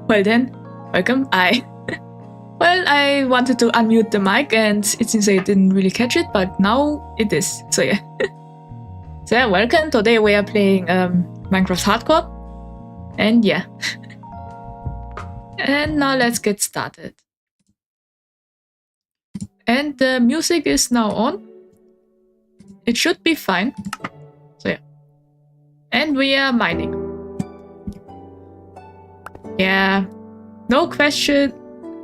Well then, welcome. Well, I wanted to unmute the mic and it seems I didn't really catch it, but now it is. So yeah. So yeah, welcome. Today we are playing Minecraft Hardcore. And yeah. And now let's get started. And the music is now on. It should be fine. So yeah. And we are mining. Yeah. No question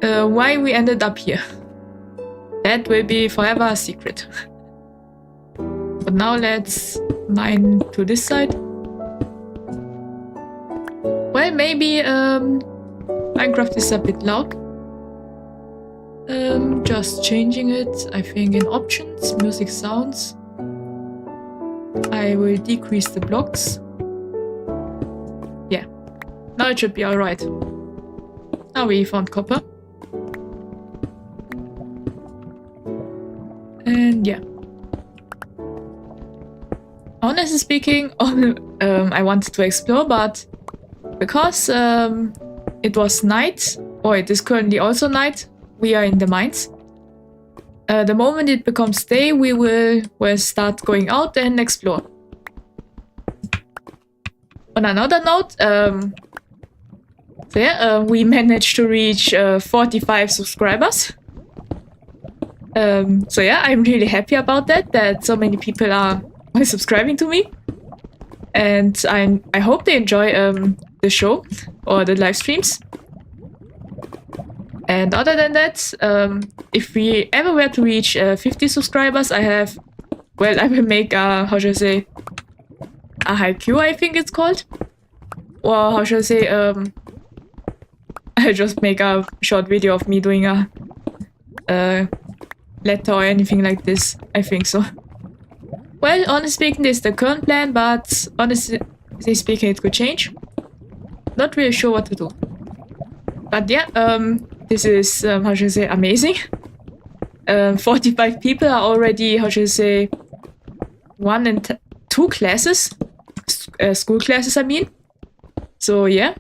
why we ended up here. That will be forever a secret. But now let's mine to this side. Well, maybe Minecraft is a bit loud. Just changing it, I think in options, music sounds. I will decrease the blocks. Yeah, now it should be alright. Now we found copper. And yeah. Honestly speaking, I wanted to explore, but because it was night, or it is currently also night, we are in the mines. The moment it becomes day, we will start going out and explore. On another note, so yeah, we managed to reach 45 subscribers. So yeah, I'm really happy about that so many people are subscribing to me. And I hope they enjoy the show or the live streams. And other than that, if we ever were to reach 50 subscribers, I will make a, how should I say, a haiku, I think it's called. Or how should I say, I'll just make a short video of me doing a letter or anything like this. I think so. Well, honestly speaking, this is the current plan, but honestly speaking, it could change. Not really sure what to do. But yeah, this is, how should I say, amazing. 45 people are already, how should I say, 1 and 2 classes. School classes, I mean. So yeah,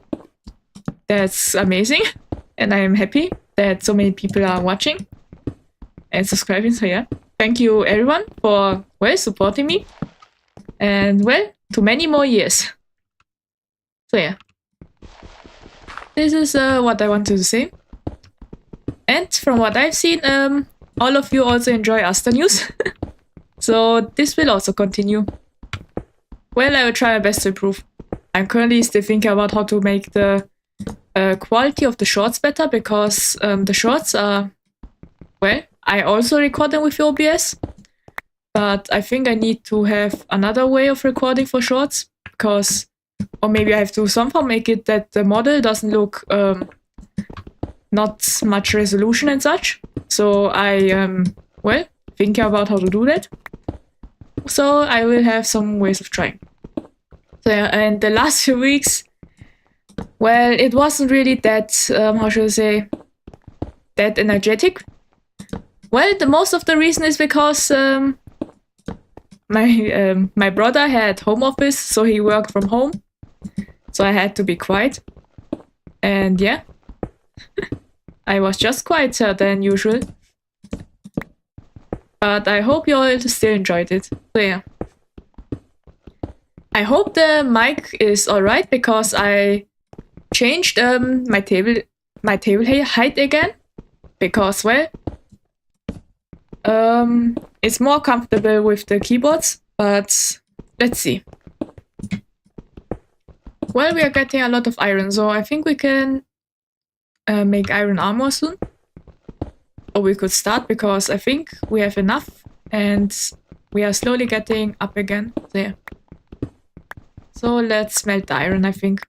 that's amazing. And I am happy that so many people are watching and subscribing. So yeah, thank you everyone for, well, supporting me. And well, to many more years. So yeah. This is what I wanted to say. And from what I've seen, all of you also enjoy Asta News. So this will also continue. Well, I will try my best to improve. I'm currently still thinking about how to make the quality of the shorts better, because the shorts are, well, I also record them with OBS, but I think I need to have another way of recording for shorts, because, or maybe I have to somehow make it that the model doesn't look not much resolution and such. So I am, well, thinking about how to do that. So I will have some ways of trying. So yeah, and the last few weeks, well, it wasn't really that, how should I say, that energetic. Well, the most of the reason is because my brother had home office, so he worked from home. So I had to be quiet. And yeah, I was just quieter than usual. But I hope you all still enjoyed it. So yeah. I hope the mic is alright, because I changed my table height again. Because, well, it's more comfortable with the keyboards, but let's see. Well, we are getting a lot of iron, so I think we can make iron armor soon. Or we could start, because I think we have enough and we are slowly getting up again. There. So let's smelt the iron, I think.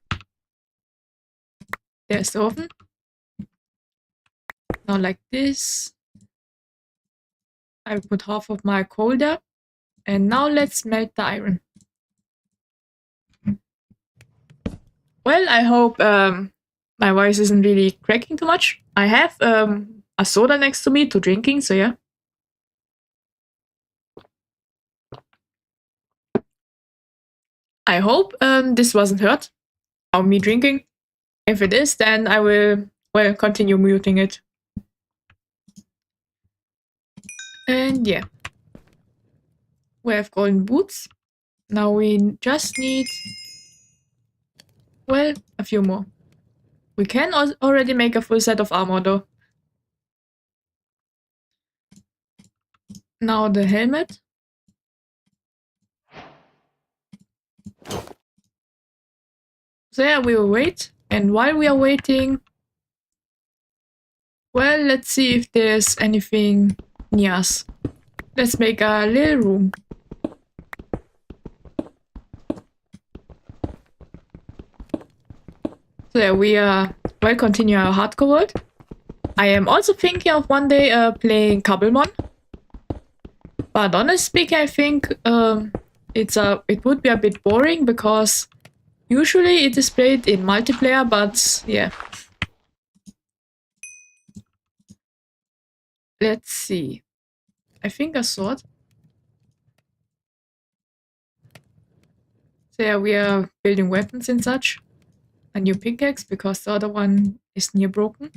There's the oven. Now like this. I will put half of my coal there. And now let's melt the iron. Well, I hope my voice isn't really cracking too much. I have a soda next to me to drinking, so yeah. I hope this wasn't heard. Or me drinking. If it is, then I will, well, continue muting it. And yeah. We have golden boots. Now we just need, well, a few more. We can already make a full set of armor though. Now the helmet. So yeah, we will wait. And while we are waiting, well, let's see if there's anything near us. Let's make a little room. So yeah, we will continue our hardcore world. I am also thinking of one day playing Cobblemon. But honestly speaking, I think it would be a bit boring because usually it is played in multiplayer, but yeah. Let's see. I think a sword. So yeah, we are building weapons and such. A new pickaxe because the other one is near broken.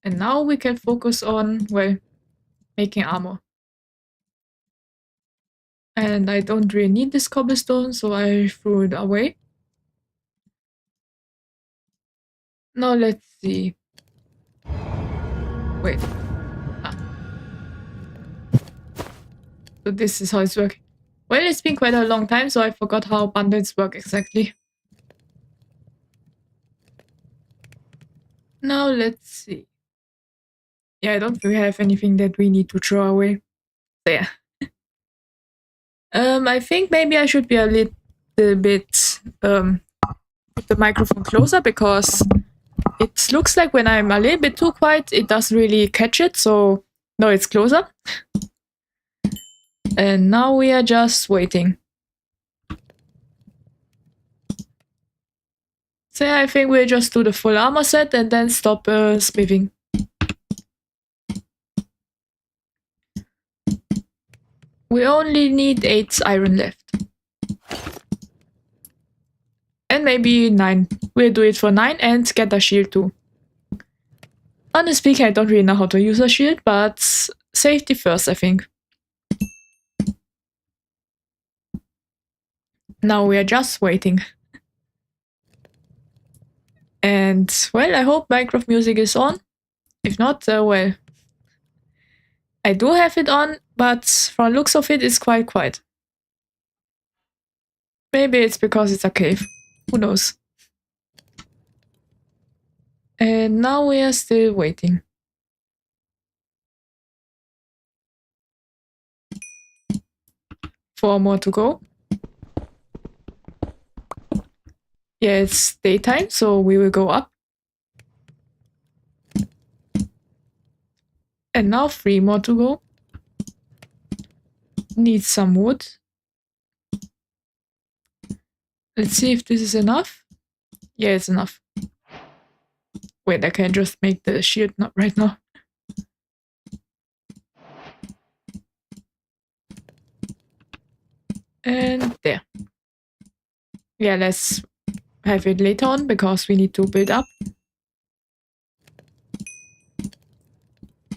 And now we can focus on, well, making armor. And I don't really need this cobblestone, so I threw it away. Now let's see. Wait. So this is how it's working. Well, it's been quite a long time, so I forgot how bundles work exactly. Now let's see. Yeah, I don't really have anything that we need to throw away. So yeah. I think maybe I should be a little bit put the microphone closer because it looks like when I'm a little bit too quiet, it doesn't really catch it. So now it's closer. And now we are just waiting. So yeah, I think we'll just do the full armor set and then stop smithing. We only need 8 iron left. And maybe 9. We'll do it for 9 and get a shield too. Honestly speaking, I don't really know how to use a shield, but safety first, I think. Now we are just waiting. And, well, I hope Minecraft music is on. If not, well, I do have it on, but from the looks of it, it's quite quiet. Maybe it's because it's a cave. Who knows? And now we are still waiting. 4 more to go. Yeah, it's daytime, so we will go up. And now 3 more to go. Need some wood. Let's see if this is enough. Yeah, it's enough. Wait, I can just make the shield not right now. And there. Yeah, let's have it later on because we need to build up.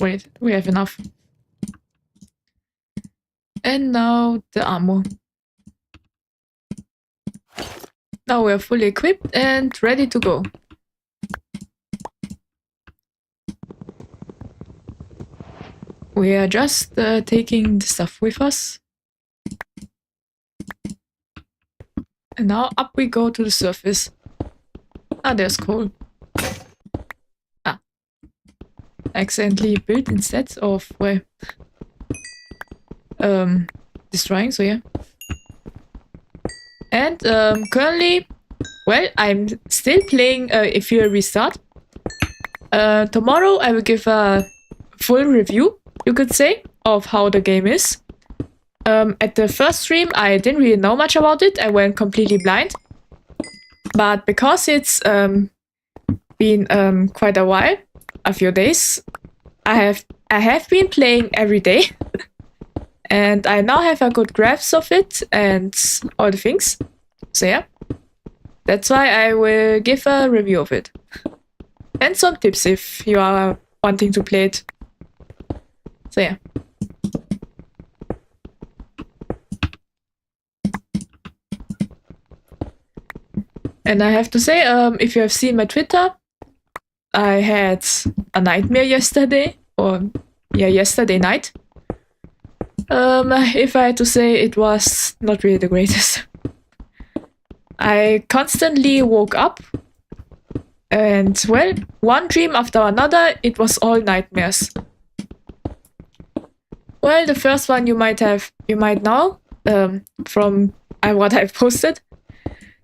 Wait, we have enough. And now the armor. Now we're fully equipped and ready to go. We are just taking the stuff with us. And now up we go to the surface. Ah, there's coal. Ah. Accidentally built instead of, well, destroying, so yeah. And currently, well, I'm still playing if you restart. Tomorrow I will give a full review, you could say, of how the game is. At the first stream, I didn't really know much about it. I went completely blind. But because it's been quite a while, a few days, I have been playing every day. And I now have a good grasp of it and all the things. So yeah. That's why I will give a review of it. And some tips if you are wanting to play it. So yeah. And I have to say, if you have seen my Twitter, I had a nightmare yesterday, or yeah, yesterday night. If I had to say, it was not really the greatest. I constantly woke up, and well, one dream after another, it was all nightmares. Well, the first one you might know from what I've posted.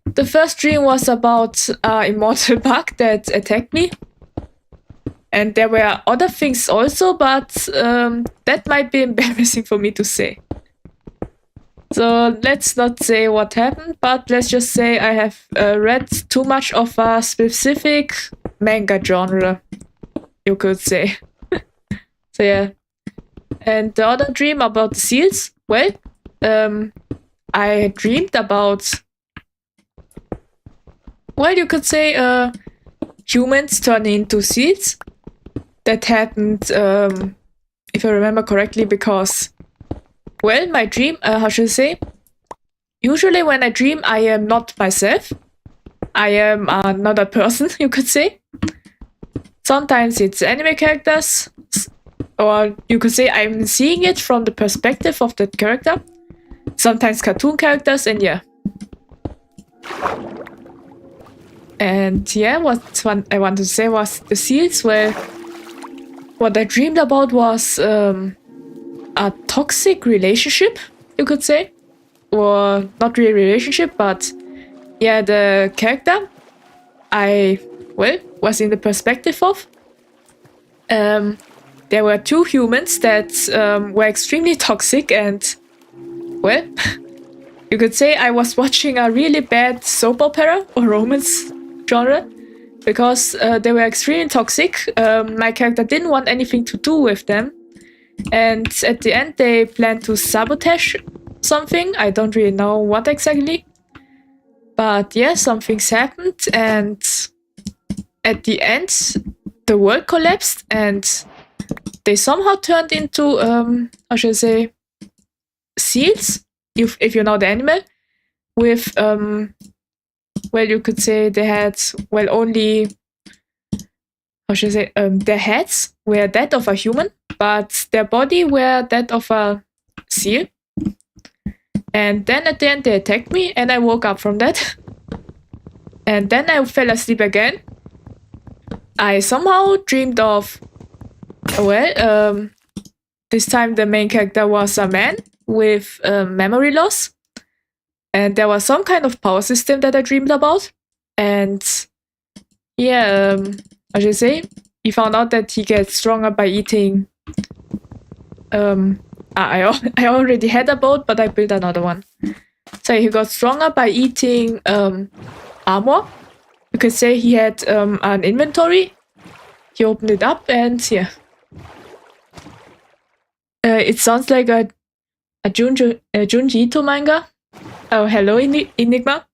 The first dream was about an immortal bug that attacked me. And there were other things also, but that might be embarrassing for me to say. So let's not say what happened, but let's just say I have read too much of a specific manga genre, you could say. So yeah. And the other dream about the seals, well, I dreamed about, well, you could say humans turning into seals. That happened, if I remember correctly, because, well, my dream, how should I say? Usually when I dream, I am not myself. I am another person, you could say. Sometimes it's anime characters, or you could say I'm seeing it from the perspective of that character. Sometimes cartoon characters, and yeah. And yeah, what I wanted to say was the seals were... What I dreamed about was a toxic relationship, you could say. Or not really relationship, but yeah, the character I, well, was in the perspective of. There were two humans that were extremely toxic and, well, you could say I was watching a really bad soap opera or romance genre. Because they were extremely toxic. My character didn't want anything to do with them. And at the end, they planned to sabotage something. I don't really know what exactly. But yeah, some things happened. And at the end, the world collapsed. And they somehow turned into, how should I say, seals, if you know the animal, with... well, you could say they had, well, only, how should I say, their heads were that of a human, but their body were that of a seal. And then at the end they attacked me, and I woke up from that. And then I fell asleep again. I somehow dreamed of, well, this time the main character was a man with memory loss. And there was some kind of power system that I dreamed about. And yeah, I should say, he found out that he gets stronger by eating... I already had a boat, but I built another one. So he got stronger by eating armor. You could say he had an inventory. He opened it up and yeah. It sounds like a Junji Ito manga. Oh, hello, Enigma.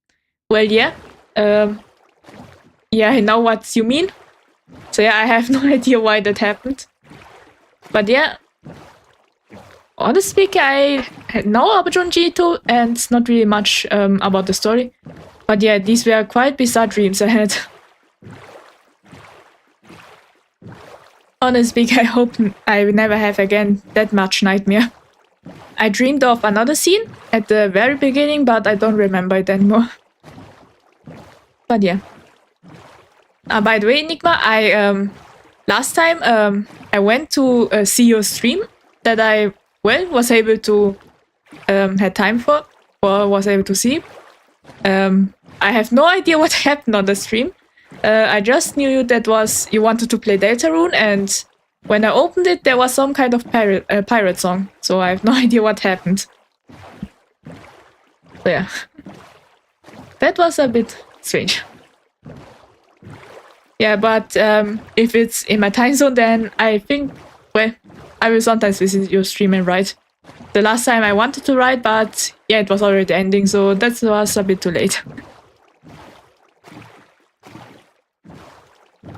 Well, yeah. Yeah, I know what you mean. So yeah, I have no idea why that happened. But yeah. Honestly speaking, I know about Junji Ito and not really much about the story. But yeah, these were quite bizarre dreams I had. Honestly speaking, I hope I will never have again that much nightmare. I dreamed of another scene at the very beginning, but I don't remember it anymore. But yeah. By the way, Enigma, I last time I went to see your stream that I, well, was able to had time for, or was able to see. I have no idea what happened on the stream. I just knew that you wanted to play Deltarune, and when I opened it, there was some kind of pirate song. So I have no idea what happened. So yeah. That was a bit strange. Yeah, but if it's in my time zone, then I think, well, I will sometimes visit your stream and write. The last time I wanted to write, but yeah, it was already ending, so that was a bit too late.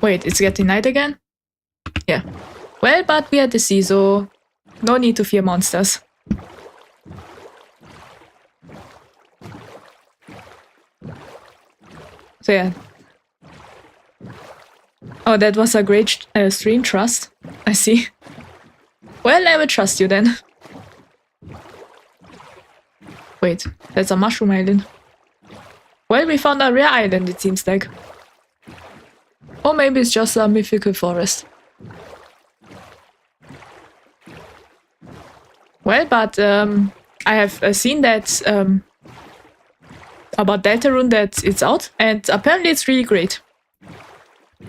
Wait, it's getting night again? Yeah. Well, but we are at the sea, so no need to fear monsters. So yeah. Oh, that was a great stream trust. I see. Well, I will trust you then. Wait, that's a mushroom island. Well, we found a rare island, it seems like. Or maybe it's just a mythical forest. Well, but I have seen that about Deltarune that it's out, and apparently it's really great.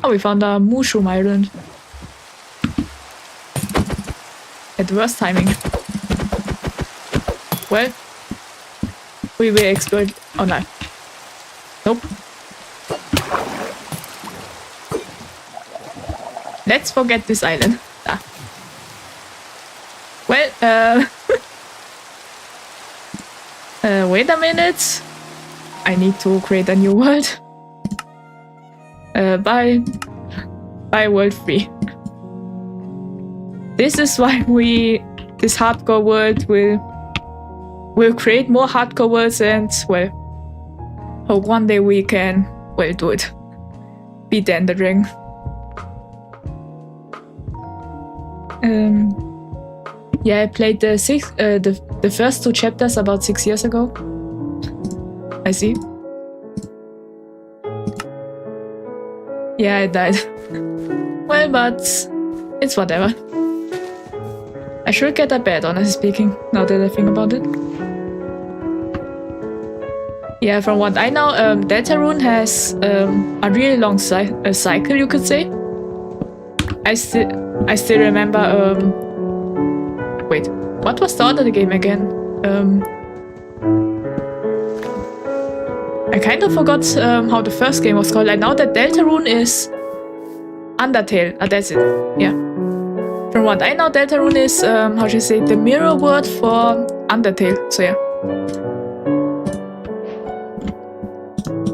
Oh, we found a mushroom island. At worst timing. Well, we will explore. Oh no. Nope. Let's forget this island. Ah. Well, wait a minute. I need to create a new world. Bye world 3. This is why this hardcore world will create more hardcore worlds, and well, hope one day we can, well, do it. Beat the Ender Dragon. Yeah, I played the first 2 chapters about 6 years ago. I see. Yeah, I died. Well, but it's whatever. I should get a bed, honestly speaking, now that I think about it. Yeah, from what I know, Deltarune has a really long cycle, you could say. I still remember. Wait, what was the other game again? I kind of forgot how the first game was called. I know that Deltarune is Undertale. That's it. Yeah. From what I know, Deltarune is how should I say, the mirror word for Undertale. So yeah.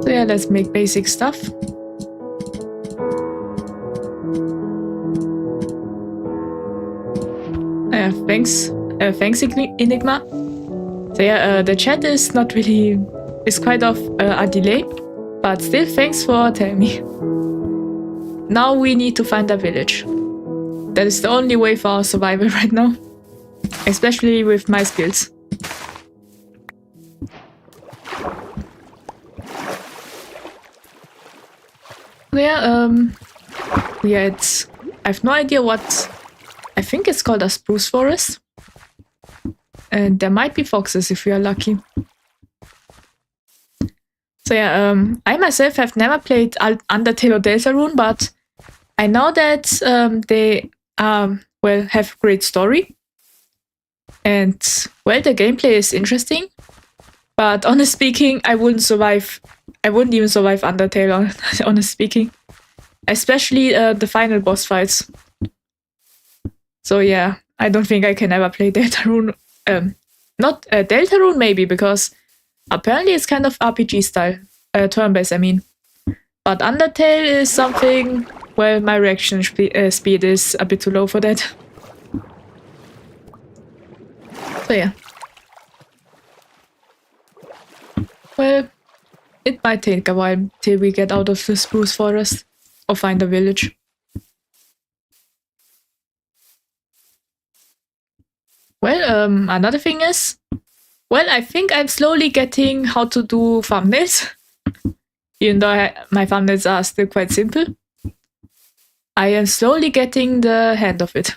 So yeah, let's make basic stuff. Thanks Enigma. So yeah, the chat is not really, is quite of a delay, but still thanks for telling me. Now we need to find a village. That is the only way for our survival right now, especially with my skills. Yeah, I have no idea what. I think it's called a spruce forest. And there might be foxes if we are lucky. So yeah, I myself have never played Undertale or Deltarune, but I know that they well, have great story. And well, the gameplay is interesting. But honestly speaking, I wouldn't even survive Undertale, honestly speaking. Especially the final boss fights. So yeah, I don't think I can ever play Deltarune. Not Deltarune maybe, because apparently it's kind of RPG style, turn-based I mean. But Undertale is something, well, my reaction speed is a bit too low for that. So yeah. Well, it might take a while till we get out of the spruce forest or find a village. Well, another thing is, well, I think I'm slowly getting how to do thumbnails. Even though my thumbnails are still quite simple. I am slowly getting the hang of it.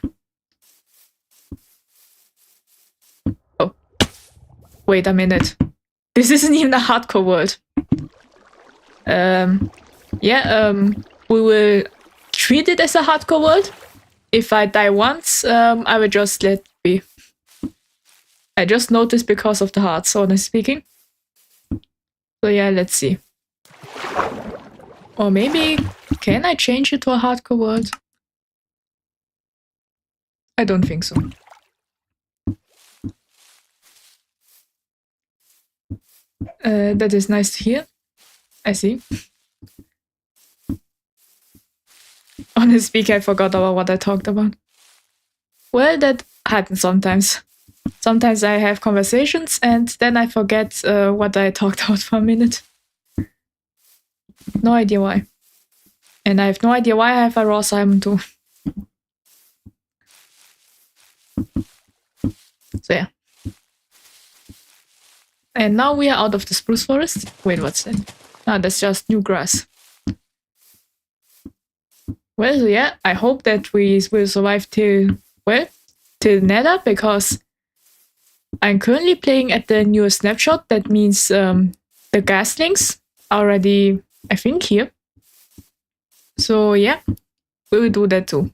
Oh. Wait a minute. This isn't even a hardcore world. Yeah, we will treat it as a hardcore world. If I die once, I will just let it be. I just noticed because of the hearts, honestly speaking. So yeah, let's see. Or maybe, can I change it to a hardcore world? I don't think so. That is nice to hear. I see. honestly speaking, I forgot about what I talked about. Well, that happens sometimes. Sometimes I have conversations and then I forget what I talked about for a minute. No idea why. And I have no idea why I have a raw salmon too. So yeah. And now we are out of the spruce forest. Wait, what's that? Ah, that's just new grass. Well, so yeah, I hope that we will survive till Nether, because I'm currently playing at the newest snapshot. That means the gaslings are already, I think, here. So yeah, we will do that too.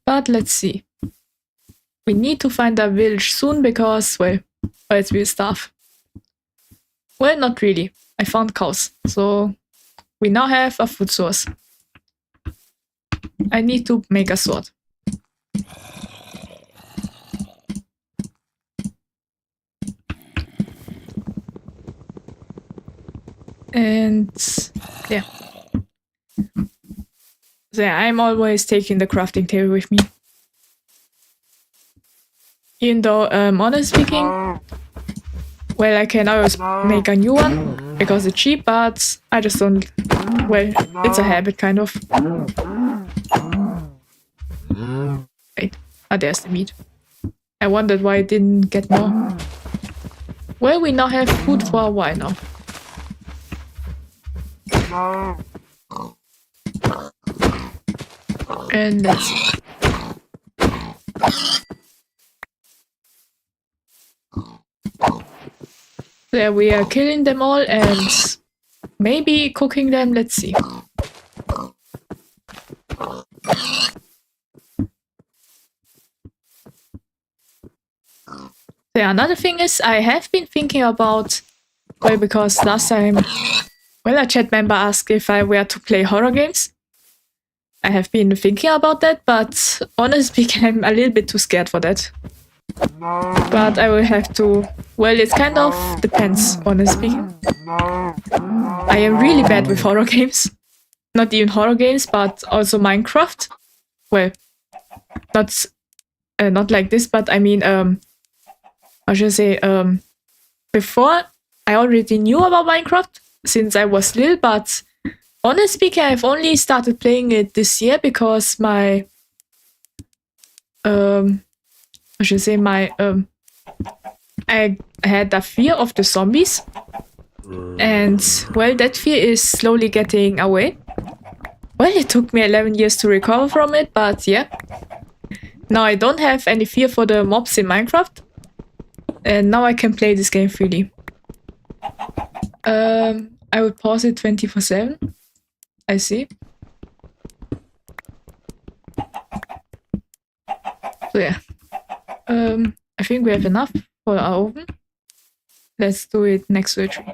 But let's see. We need to find a village soon because, well, else we'll starve. Well, not really. I found cows, so we now have a food source. I need to make a sword. And yeah. So yeah, I'm always taking the crafting table with me. Even though, honestly speaking, well, I can always make a new one because it's cheap, but I just don't. Well, it's a habit, kind of. Wait, there's the meat. I wondered why I didn't get more. Well, we now have food for a while now. And let's see. There we are killing them all and maybe cooking them. Let's see. Yeah, another thing is I have been thinking about, well, because last time, well, a chat member asked if I were to play horror games. I have been thinking about that, but honestly speaking, I'm a little bit too scared for that. But I will have to. Well, it kind of depends, honestly speaking. I am really bad with horror games. Not even horror games, but also Minecraft. Well, not like this, but I mean, I should say, before I already knew about Minecraft since I was little, but honestly speaking, I've only started playing it this year because my I should say I had a fear of the zombies, and well, that fear is slowly getting away. Well, it took me 11 years to recover from it, but yeah. Now I don't have any fear for the mobs in Minecraft, and now I can play this game freely. I would pause it 24/7. I see. So yeah. I think we have enough for our oven. Let's do it next to the tree.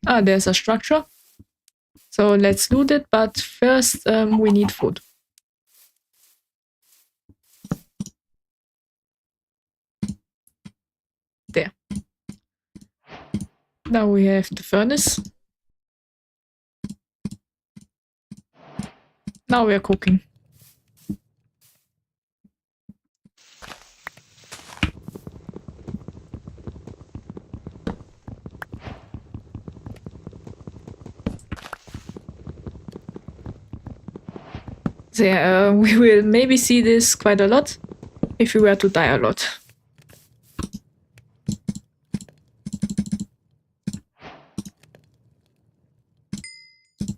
Ah, there's a structure. So let's loot it, but first we need food. There. Now we have the furnace. Now we are cooking. So yeah, we will maybe see this quite a lot if we were to die a lot.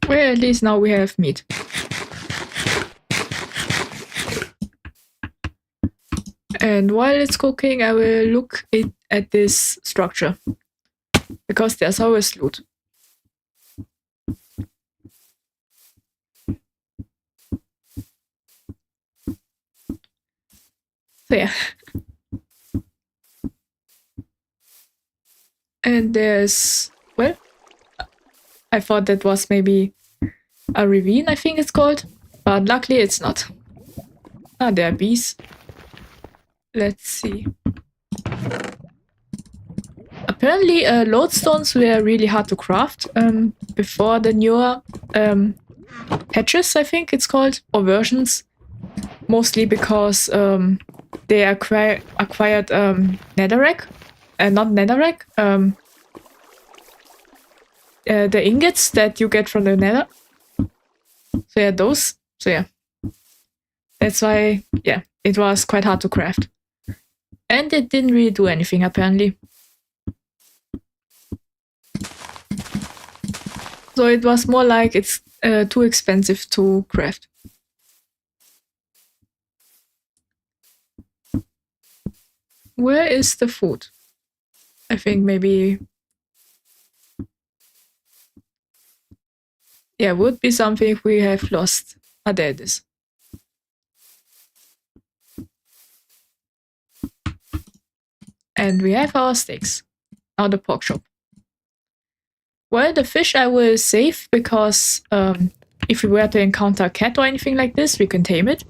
Well, at least now we have meat. And while it's cooking, I will look at this structure, because there's always loot. So yeah. And there's, well, I thought that was maybe a ravine, I think it's called, but luckily it's not. Ah, there are bees. Let's see. A Apparently, lodestones were really hard to craft before the newer patches, I think it's called, or versions. Mostly because they acquired netherrack, not netherrack, the ingots that you get from the nether. So yeah, those. So yeah, that's why, yeah, it was quite hard to craft. And it didn't really do anything, apparently. So it was more like it's too expensive to craft. Where is the food? I think maybe... Yeah, would be something we have lost. Ah, there it is. And we have our steaks. Now the pork chop. Well, the fish I will save because if we were to encounter a cat or anything like this, we can tame it.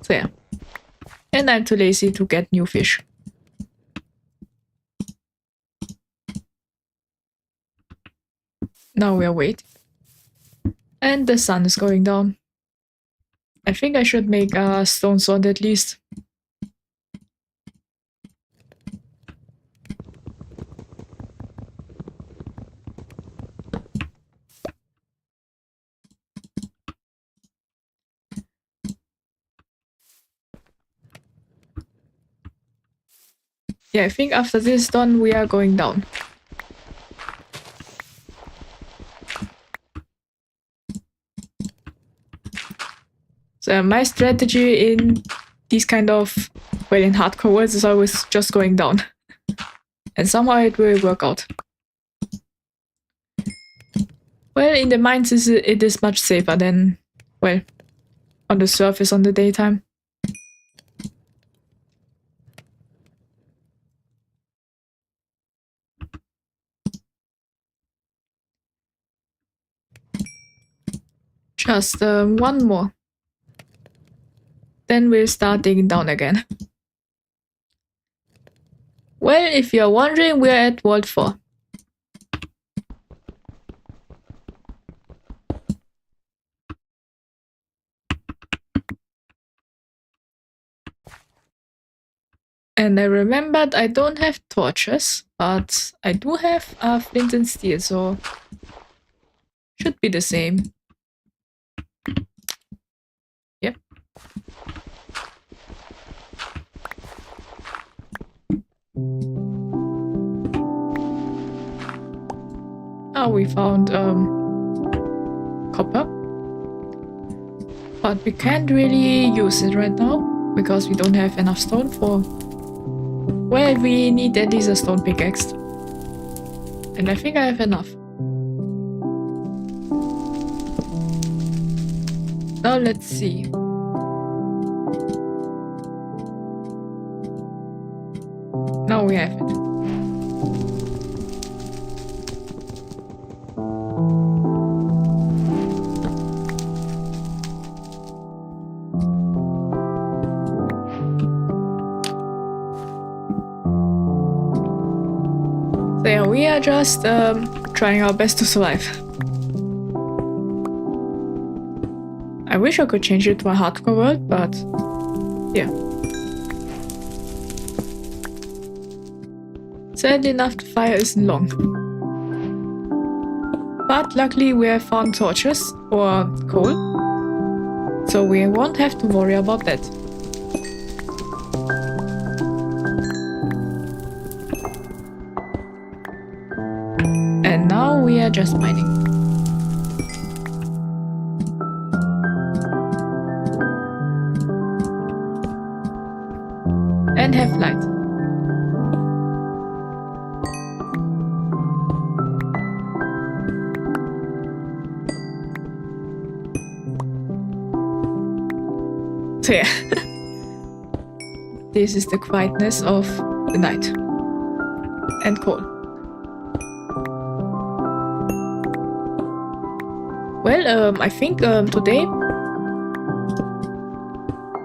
So yeah. And I'm too lazy to get new fish. Now we are waiting. And the sun is going down. I think I should make a stone sword at least. Yeah, I think after this is done, we are going down. So my strategy in these kind of, well, in hardcore worlds is always just going down. And somehow it will work out. Well, in the mines it is much safer than, well, on the surface on the daytime. Just one more. Then we'll start digging down again. Well, if you're wondering, we're at World 4. And I remembered I don't have torches, but I do have flint and steel, so should be the same. Yep. Oh, we found copper. But we can't really use it right now because we don't have enough stone for... Well, we need at least a stone pickaxe. And I think I have enough. Now let's see. Now we have it. So yeah, we are just trying our best to survive. I wish I could change it to a hardcore world, but yeah. Sadly enough, the fire isn't long. But luckily we have found torches or coal, so we won't have to worry about that. And now we are just mining. And have light. So yeah, this is the quietness of the night. And coal. Well, I think today...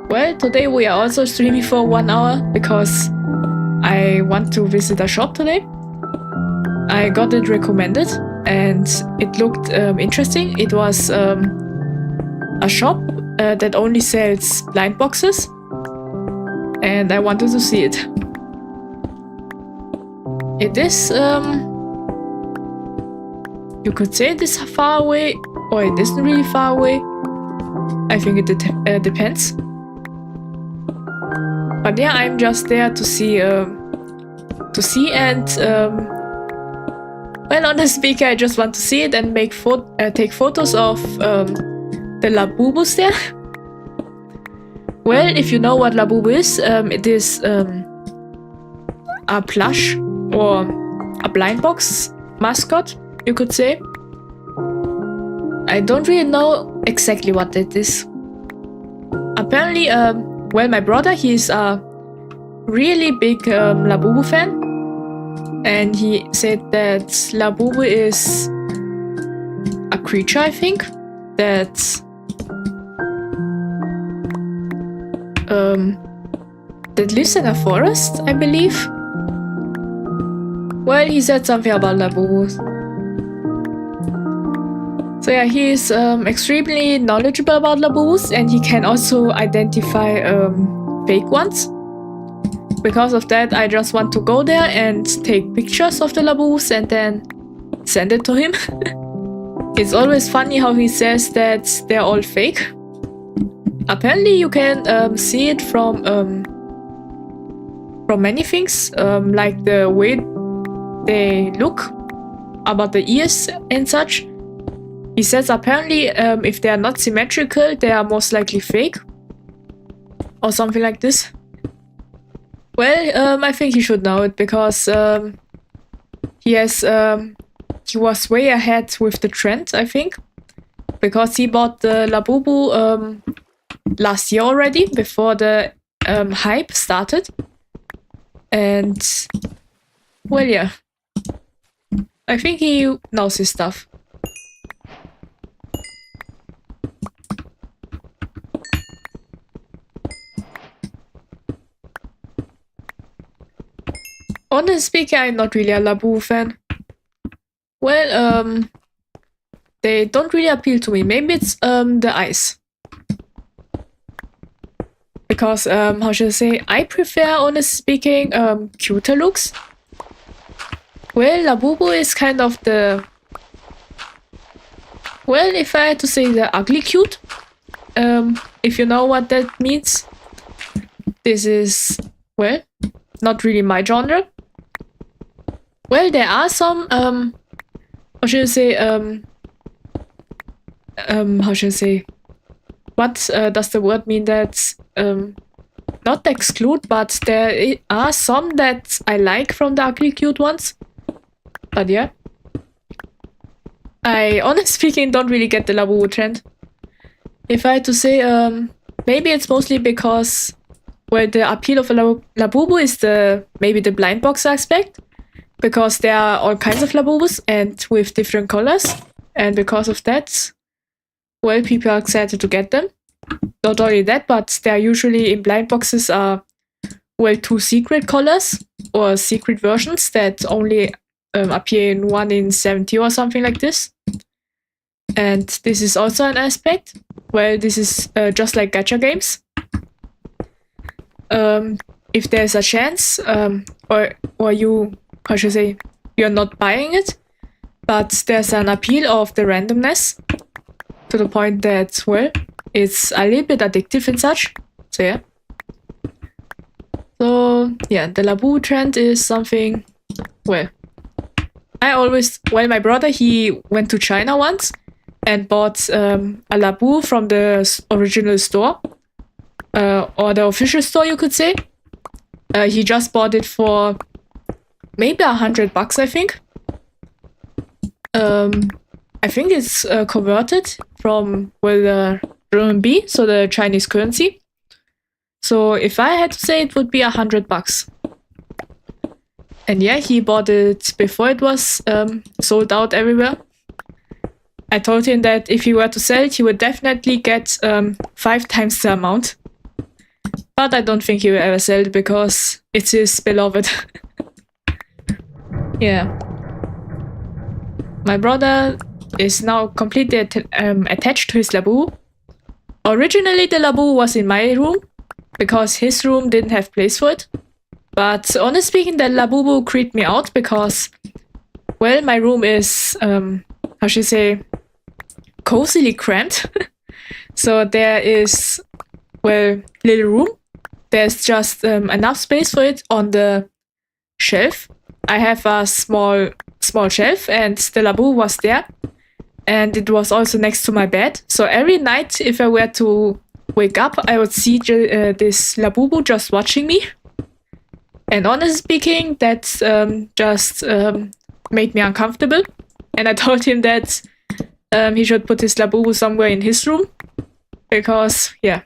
Well, today we are also streaming for 1 hour because I want to visit a shop today. I got it recommended and it looked interesting. It was a shop that only sells blind boxes, and I wanted to see it. It is, you could say it is far away, or it isn't really far away. I think it depends. But yeah, I'm just there to see and well, honestly speaking, I just want to see it and make take photos of the Labubus there. Well, if you know what Labubu is, it is a plush or a blind box mascot, you could say. I don't really know exactly what it is. Apparently, well, my brother, he's a really big Labubu fan, and he said that Labubu is a creature, I think, that lives in a forest, I believe. Well, he said something about Labubus. So yeah, he is extremely knowledgeable about Labubus, and he can also identify fake ones. Because of that, I just want to go there and take pictures of the Labubus and then send it to him. It's always funny how he says that they're all fake. Apparently you can see it from many things, like the way they look, about the ears and such. He says apparently if they are not symmetrical, they are most likely fake, or something like this. Well, I think he should know it because he was way ahead with the trend, I think, because he bought the Labubu last year already, before the hype started. And well, yeah, I think he knows his stuff. Honestly speaking, I'm not really a Labubu fan. Well, they don't really appeal to me. Maybe it's the eyes. Because, how should I say, I prefer, honestly speaking, cuter looks. Well, Labubu is kind of the... Well, if I had to say, the ugly cute. If you know what that means. This is, well, not really my genre. Well, there are some, how should I say, how should I say, what does the word mean? That's, not exclude, but there are some that I like from the ugly cute ones. But yeah. I, honestly speaking, don't really get the Labubu trend. If I had to say, maybe it's mostly because, well, the appeal of a Labubu is maybe the blind box aspect. Because there are all kinds of Labubus and with different colors. And because of that, well, people are excited to get them. Not only that, but they are usually in blind boxes are, well, 2 secret colors or secret versions that only appear in 1 in 70 or something like this. And this is also an aspect. Well, this is just like gacha games. If there's a chance, or you, how should I say, you're not buying it, but there's an appeal of the randomness to the point that, well, it's a little bit addictive and such. So yeah. So yeah, the Labubu trend is something, well, my brother, he went to China once and bought a Labubu from the original store, or the official store, you could say. He just bought it for maybe $100, I think. I think it's converted from, well, the RMB, so the Chinese currency. So if I had to say, it would be $100. And yeah, he bought it before it was sold out everywhere. I told him that if he were to sell it, he would definitely get 5 times the amount. But I don't think he will ever sell it because it's his beloved. Yeah. My brother is now completely attached to his Labu. Originally, the Labu was in my room because his room didn't have place for it. But honestly speaking, the Labubu creeped me out because, well, my room is, how should I say, cozily cramped. So there is, well, little room. There's just enough space for it on the shelf. I have a small shelf, and the Labu was there. And it was also next to my bed. So every night, if I were to wake up, I would see this Labubu just watching me. And honestly speaking, that just made me uncomfortable. And I told him that he should put his Labubu somewhere in his room. Because, yeah.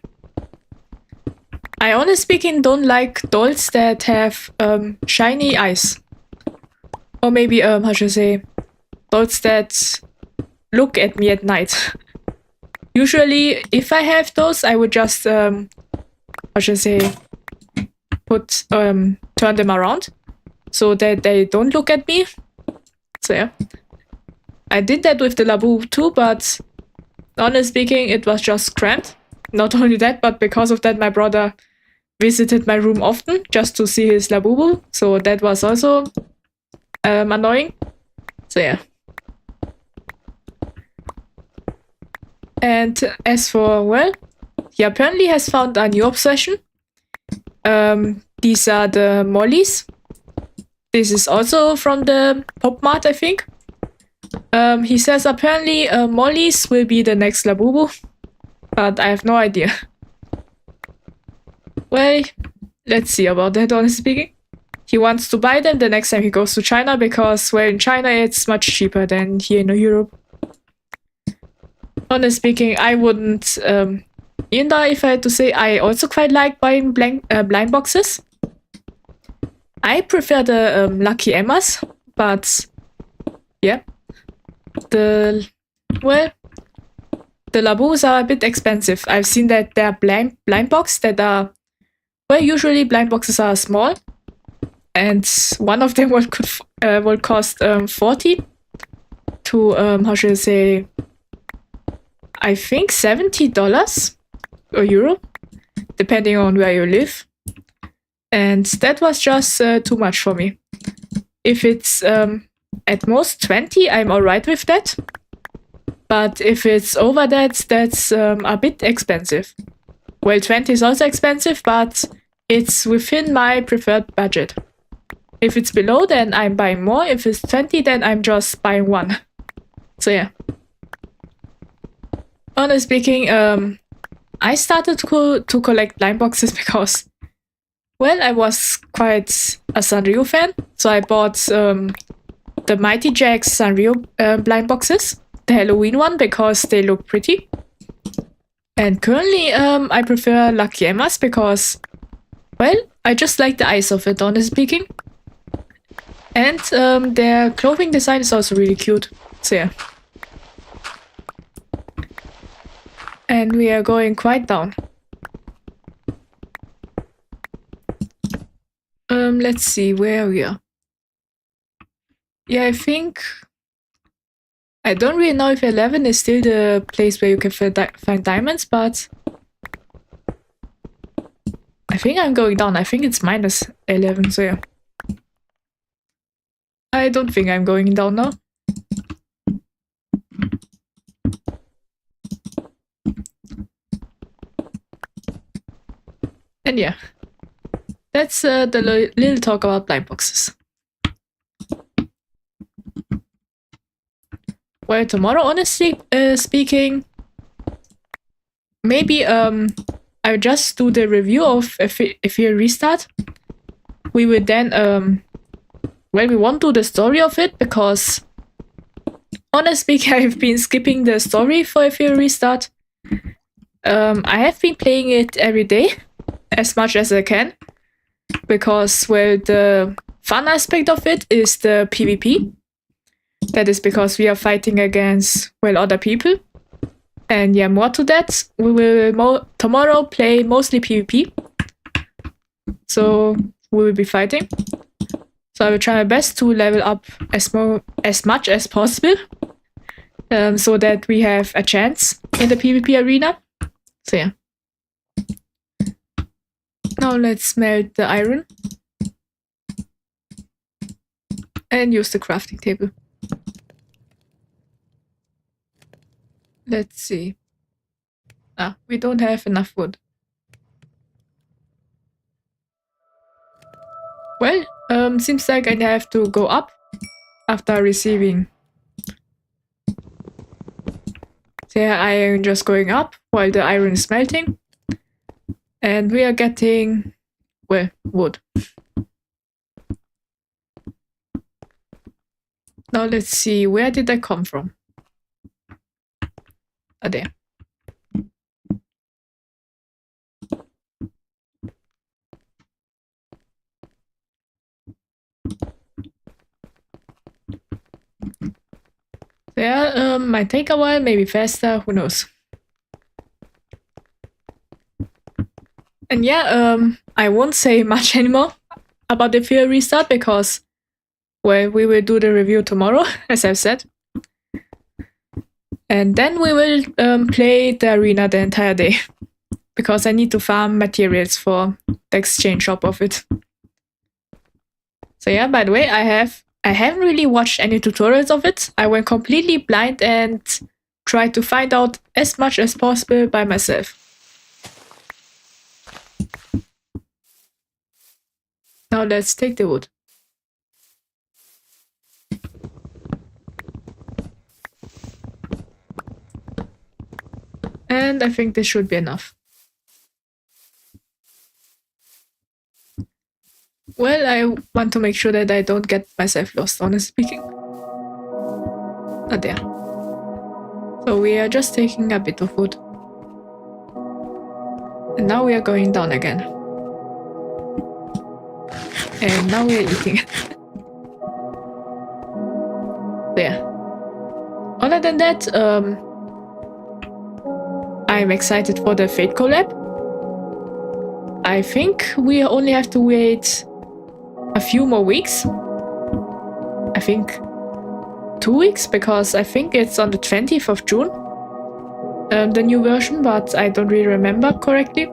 I honestly speaking don't like dolls that have shiny eyes. Or maybe, how should I say, dolls that look at me at night. Usually, if I have those, I would just, how should I say, turn them around so that they don't look at me. So yeah. I did that with the Labu too, but honestly speaking, it was just cramped. Not only that, but because of that, my brother visited my room often just to see his Labubu. So that was also annoying. So yeah. And as for, well, he apparently has found a new obsession. These are the mollies. This is also from the Pop Mart, I think. He says apparently mollies will be the next Labubu, but I have no idea. Well, let's see about that, honestly speaking. He wants to buy them the next time he goes to China because, well, in China it's much cheaper than here in Europe. Honestly speaking, I wouldn't, even though if I had to say, I also quite like buying blind boxes. I prefer the Lucky Emmas, but yeah. The Labus are a bit expensive. I've seen that there are blind boxes that are, well, usually blind boxes are small. And one of them will cost 40 to, how should I say, I think $70 or euro, depending on where you live. And that was just too much for me. If it's at most 20, I'm alright with that. But if it's over that, that's a bit expensive. Well, 20 is also expensive, but it's within my preferred budget. If it's below, then I'm buying more. If it's 20, then I'm just buying one. So yeah. Honestly speaking, I started to collect blind boxes because, well, I was quite a Sanrio fan. So I bought the Mighty Jax Sanrio blind boxes, the Halloween one, because they look pretty. And currently, I prefer Lucky Emmas because, well, I just like the eyes of it, honestly speaking. And their clothing design is also really cute. So yeah. And we are going quite down. Let's see where we are. Yeah, I think... I don't really know if 11 is still the place where you can find diamonds, but... I think I'm going down. I think it's minus 11, so yeah. I don't think I'm going down now. And yeah, that's the little talk about blind boxes. Well, tomorrow, honestly speaking, maybe I'll just do the review of if you restart. We will then well, we won't do the story of it because honestly speaking, I've been skipping the story for if you restart. I have been playing it every day as much as I can because, well, the fun aspect of it is the PvP. That is because we are fighting against, well, other people. And yeah, more to that, we will tomorrow play mostly PvP. So we will be fighting. So I will try my best to level up as much as possible, so that we have a chance in the PvP arena. So yeah. Now let's smelt the iron and use the crafting table. Let's see. We don't have enough wood. Well, seems like I have to go up after receiving. So yeah, I am just going up while the iron is melting. And we are getting, well, wood. Now let's see, where did I come from? There. Yeah, might take a while, maybe faster, who knows. And yeah, I won't say much anymore about the field restart because, well, we will do the review tomorrow, as I've said. And then we will play the arena the entire day because I need to farm materials for the exchange shop of it. So yeah, by the way, I haven't really watched any tutorials of it. I went completely blind and tried to find out as much as possible by myself. Now let's take the wood. And I think this should be enough. Well, I want to make sure that I don't get myself lost, honestly speaking. There. So we are just taking a bit of wood. And now we are going down again. And now we are eating. There. Other than that, I'm excited for the Fate collab. I think we only have to wait a few more weeks. I think 2 weeks, because I think it's on the 20th of June. The new version, but I don't really remember correctly.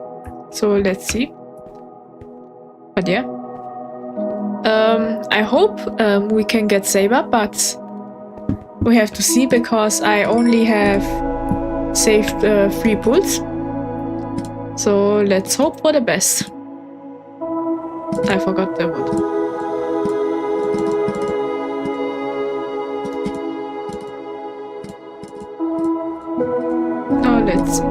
So let's see. But yeah. I hope we can get Saber, but we have to see because I only have saved 3 pools. So let's hope for the best. I forgot the wood. Now let's see.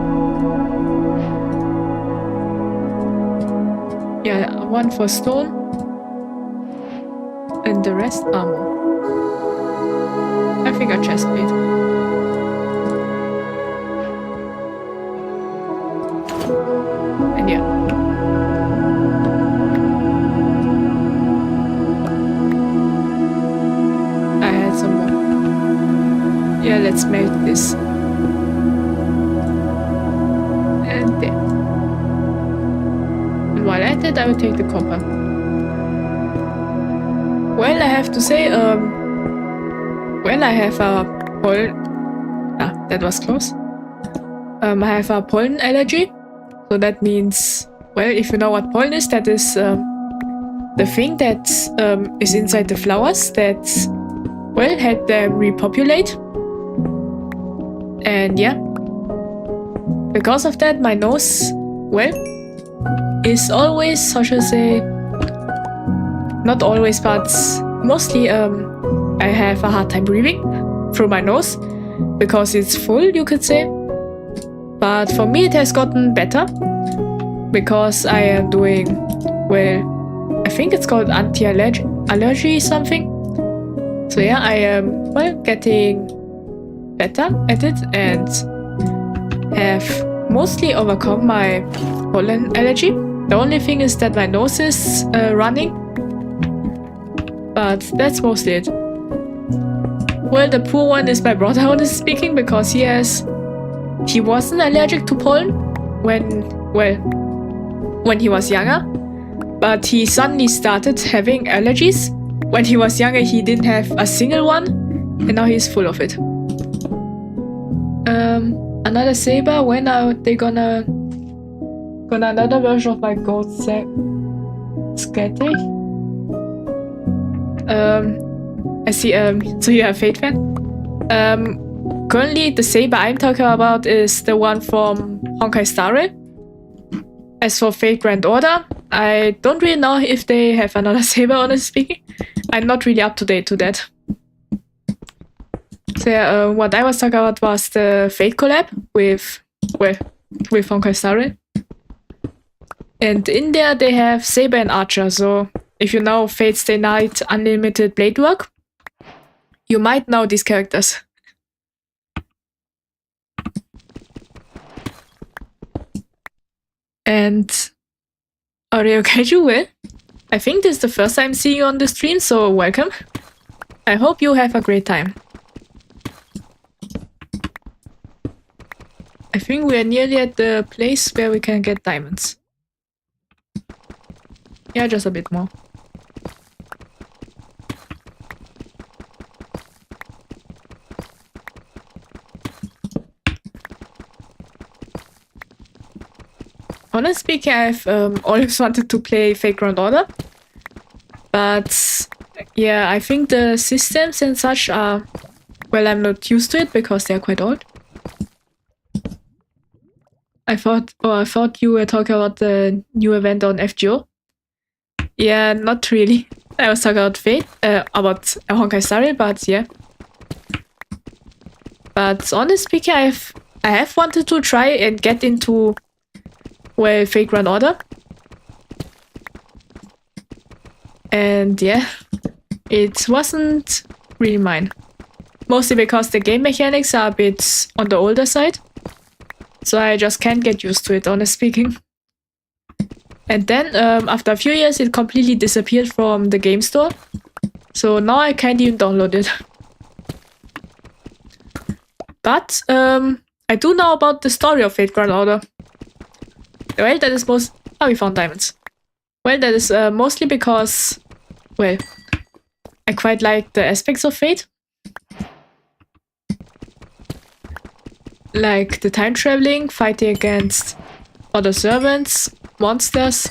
Yeah, 1 for stone. And the rest armor. I think a chest plate. And yeah. I had some more. Yeah, let's make this. And there. And while at it, I will take the copper. Well, I have to say, well, I have a pollen. That was close. I have a pollen allergy. So that means, well, if you know what pollen is, that is the thing that is inside the flowers that, well, help them repopulate. And yeah, because of that, my nose, well, is always, how should I say, not always, but mostly I have a hard time breathing through my nose because it's full, you could say. But for me it has gotten better because I am doing, well, I think it's called anti-allergy something. So yeah, I am, well, getting better at it and have mostly overcome my pollen allergy. The only thing is that my nose is running. But that's mostly it. Well, the poor one is my brother, honestly speaking, because he wasn't allergic to pollen when he was younger. but he suddenly started having allergies. When he was younger, he didn't have a single one, and now he's full of it. Another saber. When are they gonna another version of my goat Skatic? I see. So you're a Fate fan? Currently, the saber I'm talking about is the one from Honkai Star Rail. As for Fate Grand Order, I don't really know if they have another saber, honestly speaking. I'm not really up to date to that. So yeah, what I was talking about was the Fate collab with Honkai Star Rail. And in there they have Saber and Archer, so if you know Fate Stay Night Unlimited Blade Work, you might know these characters. And Oreo Kaiju, well, I think this is the first time seeing you on the stream, so welcome. I hope you have a great time. I think we are nearly at the place where we can get diamonds. Yeah, just a bit more. Honestly speaking, I've always wanted to play Fate Grand Order. But yeah, I think the systems and such are... Well, I'm not used to it because they're quite old. I thought you were talking about the new event on FGO. Yeah, not really. I was talking about Fate, about Honkai Star Rail, but yeah. But honestly speaking, I have wanted to try and get into, well, Fate Grand Order. And yeah, it wasn't really mine. Mostly because the game mechanics are a bit on the older side. So I just can't get used to it, honestly speaking. And then, after a few years, it completely disappeared from the game store. So now I can't even download it. But, I do know about the story of Fate Grand Order. Well, that is most... Oh, we found diamonds. Well, that is mostly because... Well, I quite like the aspects of Fate. Like the time traveling, fighting against other servants, monsters,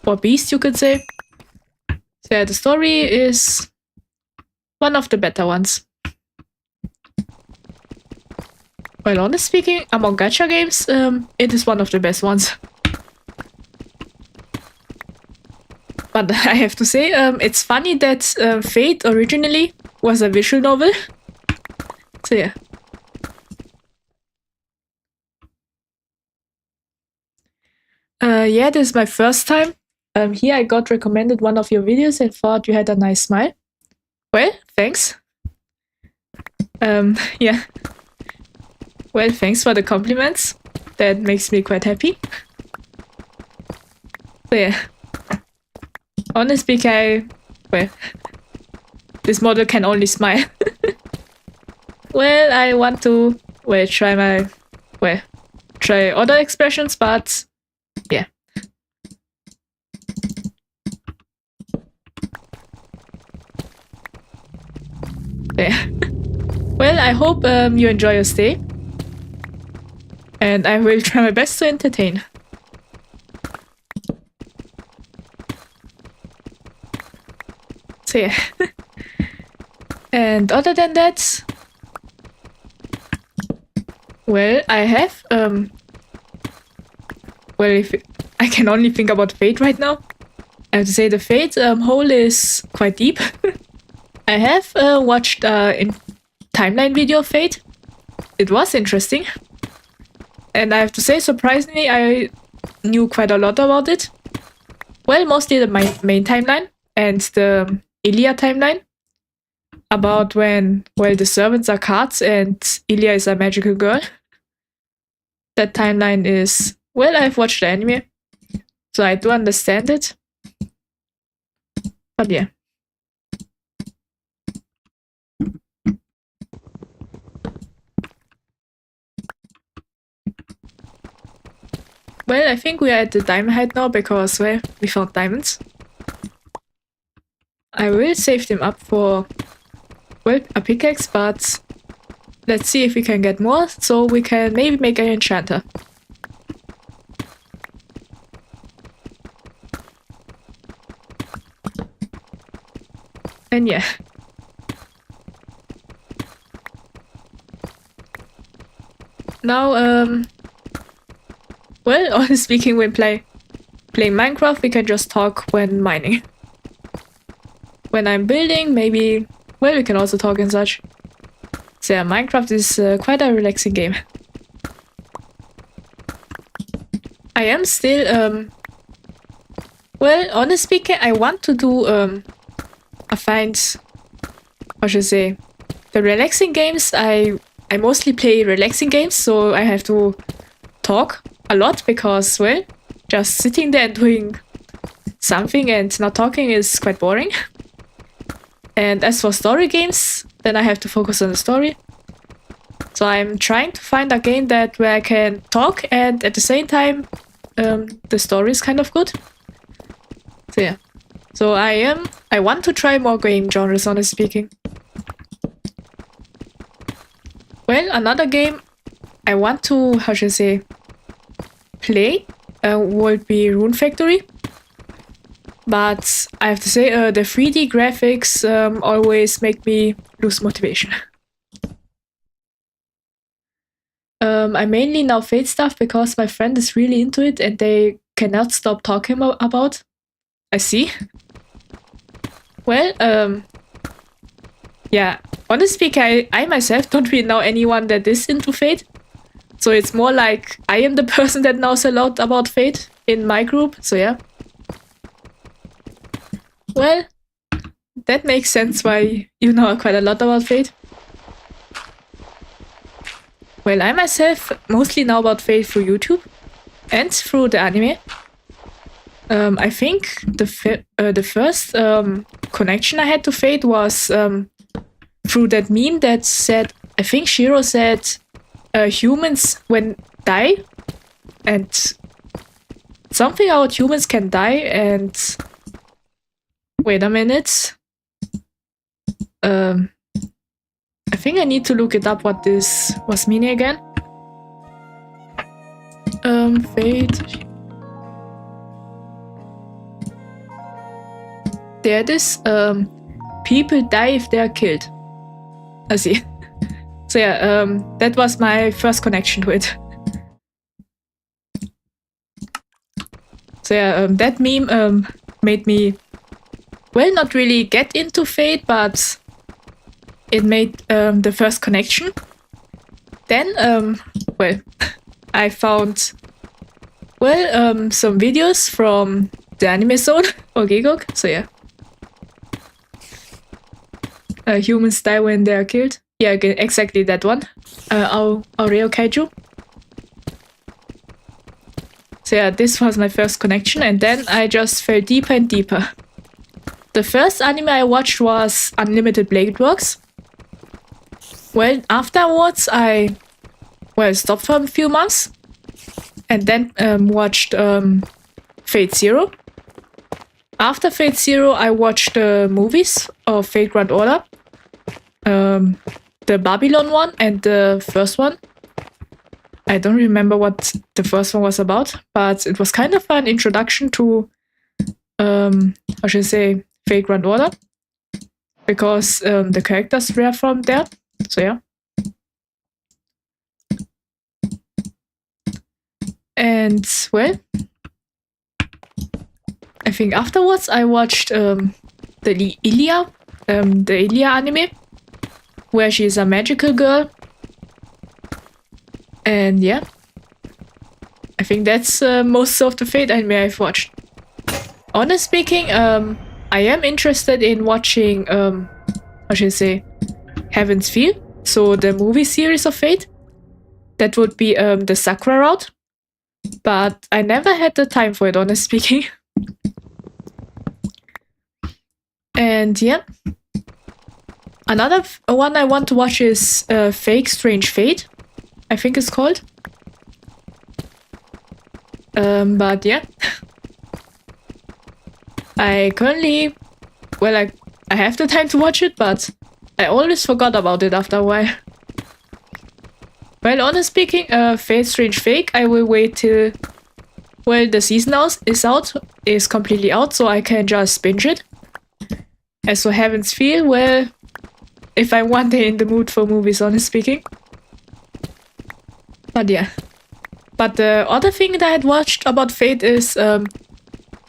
or beasts, you could say. So yeah, the story is one of the better ones. Well, honestly speaking, among gacha games, it is one of the best ones. But I have to say, it's funny that Fate originally was a visual novel. So yeah. Yeah, this is my first time. Here I got recommended one of your videos and thought you had a nice smile. Well, thanks. Yeah. Well, thanks for the compliments. That makes me quite happy. So yeah. Honestly speaking, well, this model can only smile. Well, I want to, well, try other expressions, but yeah. Yeah. Well, I hope you enjoy your stay. And I will try my best to entertain. So yeah. And other than that, well, I have well, if I can only think about Fate right now. I have to say the Fate hole is quite deep. I have watched in timeline video of Fate. It was interesting. And I have to say, surprisingly, I knew quite a lot about it. Well, mostly the main timeline and the Ilia timeline. About when, well, the servants are cards and Ilia is a magical girl. That timeline is... Well, I've watched the anime, so I do understand it. But yeah. Well, I think we are at the diamond height now because, well, we found diamonds. I will save them up for, well, a pickaxe, but let's see if we can get more, so we can maybe make an enchanter. And yeah. Now, well, honestly speaking, when playing Minecraft, we can just talk when mining. When I'm building, maybe, well, we can also talk and such. So yeah, Minecraft is quite a relaxing game. I am still, well, honestly speaking, I want to do, I find, how should I say, the relaxing games, I mostly play relaxing games, so I have to talk a lot because, well, just sitting there and doing something and not talking is quite boring. And as for story games, then I have to focus on the story. So I'm trying to find a game where I can talk and at the same time the story is kind of good. So yeah. So I want to try more game genres, honestly speaking. Well, another game I want to, how should I say, play would be Rune Factory. But I have to say, the 3D graphics always make me lose motivation. I mainly now Fate stuff because my friend is really into it and they cannot stop talking about. I see. Well, yeah. Honestly speaking, I myself don't really know anyone that is into Fate. So it's more like I am the person that knows a lot about Fate in my group, so yeah. Well, that makes sense why you know quite a lot about Fate. Well, I myself mostly know about Fate through YouTube and through the anime. I think the first connection I had to Fate was through that meme that said, I think Shiro said, humans when die, and something about humans can die, and wait a minute. I think I need to look it up what this was meaning again. Fate. There it is. People die if they are killed. I see. So yeah, that was my first connection to it. So yeah, that meme made me, well, not really get into Fate, but it made the first connection. Then, well, I found, well, some videos from the anime zone or Gigok. So yeah. Humans die when they are killed. Yeah, exactly that one. Aureo Kaiju. So yeah, this was my first connection, and then I just fell deeper and deeper. The first anime I watched was Unlimited Blade Works. Well, afterwards I, well, stopped for a few months, and then watched Fate Zero. After Fate Zero, I watched the movies of Fate Grand Order. The Babylon one and the first one. I don't remember what the first one was about, but it was kind of an introduction to, how should I say, Fate Grand Order. Because the characters were from there. So yeah. And, well, I think afterwards I watched the Ilia anime, where she's a magical girl. And yeah, I think that's most of the Fate anime I've watched. Honestly speaking, I am interested in watching, how should I say, Heaven's Feel, so the movie series of Fate. That would be the Sakura route. But I never had the time for it, honestly speaking. And yeah. Another one I want to watch is Fake Strange Fate, I think it's called. But yeah. I currently, well, I have the time to watch it, but I always forgot about it after a while. Well, honestly speaking, Fate Strange Fake, I will wait till, well, the season is completely out, so I can just binge it. As for Heaven's Feel, well, if I'm one day in the mood for movies, honestly speaking. But yeah. But the other thing that I had watched about Fate is the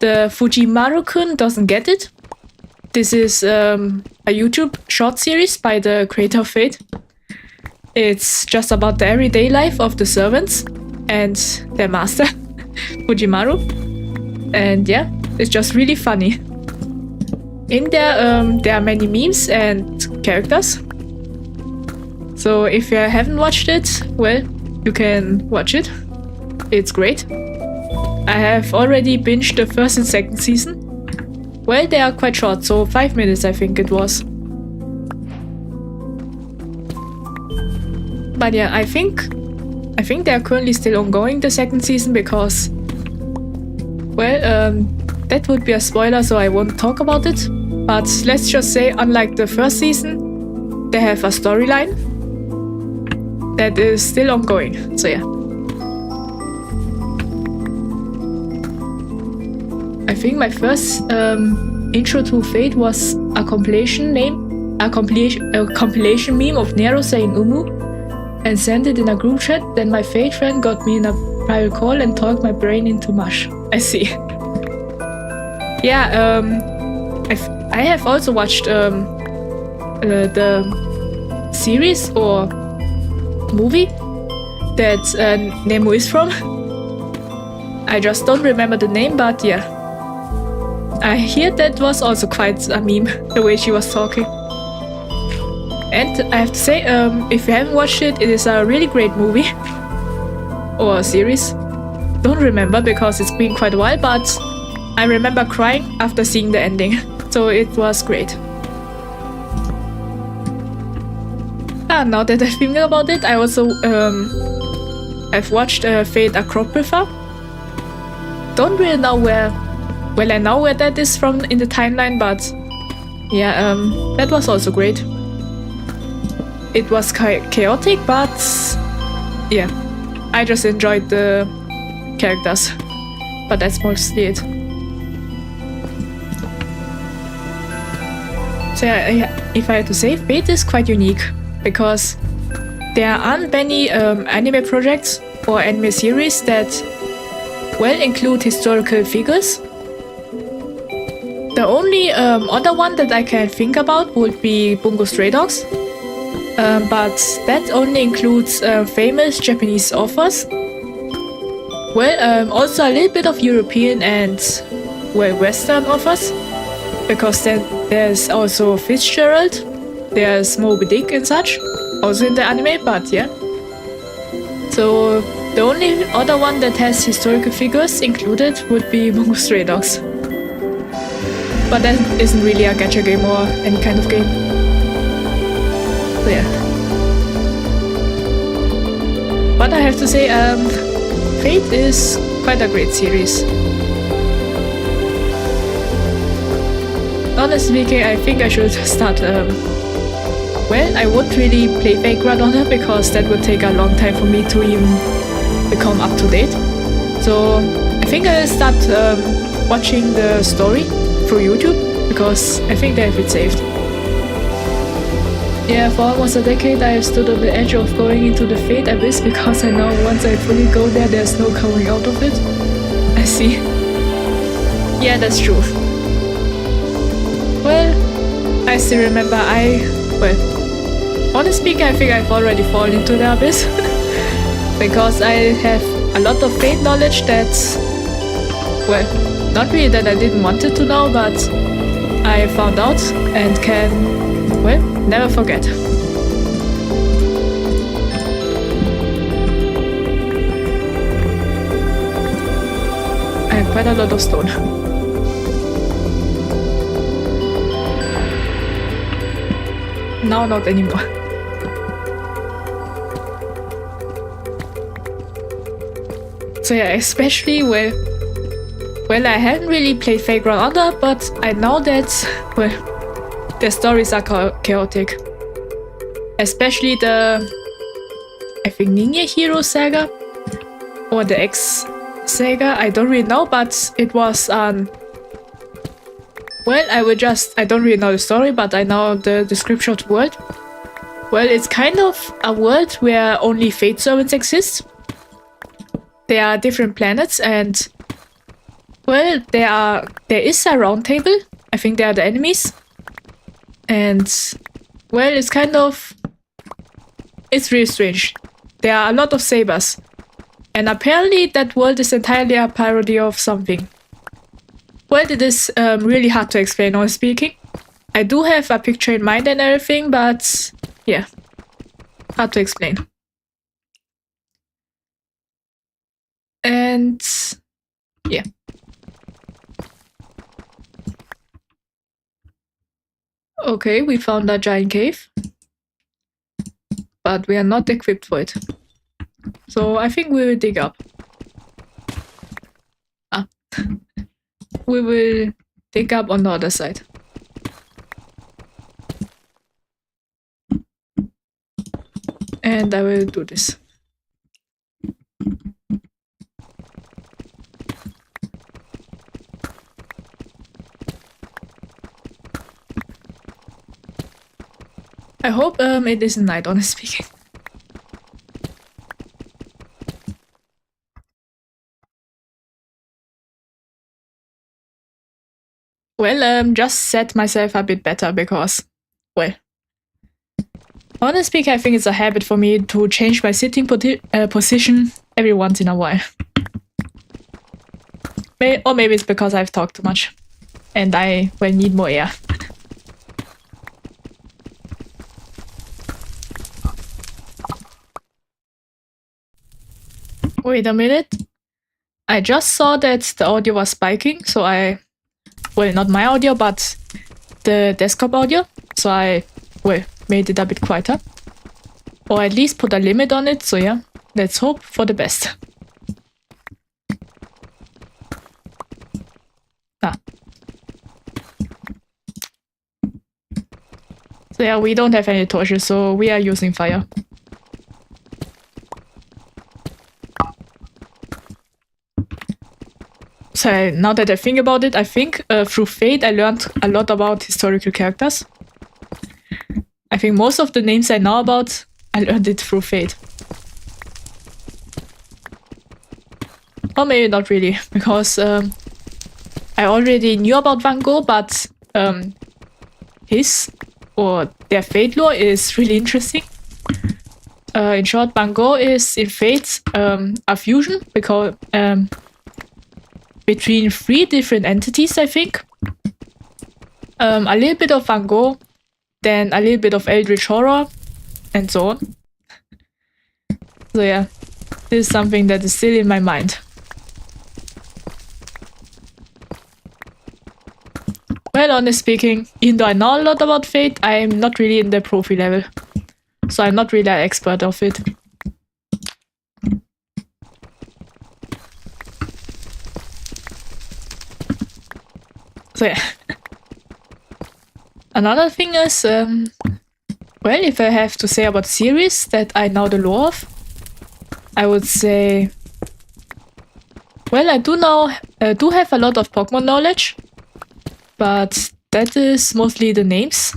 Fujimaru-kun Doesn't Get It. This is a YouTube short series by the creator of Fate. It's just about the everyday life of the servants and their master, Fujimaru. And yeah, it's just really funny. In there are many memes and characters. So if you haven't watched it, well, you can watch it. It's great. I have already binged the first and second season. Well, they are quite short, so 5 minutes I think it was. But yeah, I think they are currently still ongoing, the second season, because, well, that would be a spoiler, so I won't talk about it. But let's just say, unlike the first season, they have a storyline that is still ongoing. So yeah. I think my first intro to Fate was a compilation meme of Nero saying Umu, and sent it in a group chat. Then my Fate friend got me in a private call and talked my brain into mush. I see. Yeah, I have also watched the series or movie that Nemo is from. I just don't remember the name, but yeah. I hear that was also quite a meme, the way she was talking. And I have to say, if you haven't watched it, it is a really great movie. Or a series. Don't remember because it's been quite a while, but I remember crying after seeing the ending. So it was great. Now that I'm thinking about it, I also I've watched Fate Acropolis. Don't really know where. Well, I know where that is from in the timeline, but yeah, that was also great. It was chaotic, but yeah, I just enjoyed the characters. But that's mostly it. So yeah, if I had to say, Fate is quite unique because there aren't many anime projects or anime series that well include historical figures. The only other one that I can think about would be Bungo Stray Dogs, but that only includes famous Japanese authors. Well, also a little bit of European and well Western authors, because then there's also Fitzgerald, there's Moby Dick and such, also in the anime, but yeah. So the only other one that has historical figures included would be Bungo Stray Dogs. But that isn't really a gacha game or any kind of game. So yeah. But I have to say, Fate is quite a great series. Honestly speaking, I think I should start. Well, I won't really play Fate Grand Honor because that would take a long time for me to even become up to date. So I think I'll start watching the story through YouTube because I think they have it saved. Yeah, for almost a decade I have stood on the edge of going into the Fate Abyss because I know once I fully go there, there's no coming out of it. I see. Yeah, that's true. Well, I still remember honestly speaking, I think I've already fallen into the Abyss because I have a lot of Fate knowledge that's, well, not really that I didn't want it to know, but I found out and can, well, never forget. I have quite a lot of stone. Now not anymore. So yeah, especially well, I haven't really played Vagrant Honor, but I know that, well, the stories are chaotic. Especially the, I think, Ninja Hero saga, or the X saga, I don't really know, but it was, well, I don't really know the story, but I know the description of the world. Well, it's kind of a world where only Fate servants exist. There are different planets, and well, there is a round table. I think they are the enemies. And well, it's really strange. There are a lot of sabers. And apparently that world is entirely a parody of something. Well, it is really hard to explain, honestly speaking. I do have a picture in mind and everything, but yeah, hard to explain. And yeah. Okay, we found a giant cave. But we are not equipped for it. So I think we will dig up. We will dig up on the other side. And I will do this. I hope it isn't night, honestly speaking. Well, just set myself a bit better because, well, honestly speaking, I think it's a habit for me to change my sitting position every once in a while. Or maybe it's because I've talked too much and I need more air. Wait a minute. I just saw that the audio was spiking, so well, not my audio, but the desktop audio. So I, well, made it a bit quieter. Or at least put a limit on it, so yeah, let's hope for the best. So yeah, we don't have any torches, so we are using fire. So now that I think about it, I think through Fate I learned a lot about historical characters. I think most of the names I know about, I learned it through Fate. Or maybe not really, because I already knew about Van Gogh, but his or their Fate lore is really interesting. In short, Van Gogh is in Fate a fusion because between 3 different entities, I think. A little bit of Van Gogh, then a little bit of Eldritch Horror, and so on. So yeah, this is something that is still in my mind. Well, honestly speaking, even though I know a lot about Fate, I'm not really in the profi level. So I'm not really an expert of it. So yeah. Another thing is, well, if I have to say about series that I know the lore of, I would say, well, I do have a lot of Pokemon knowledge, but that is mostly the names,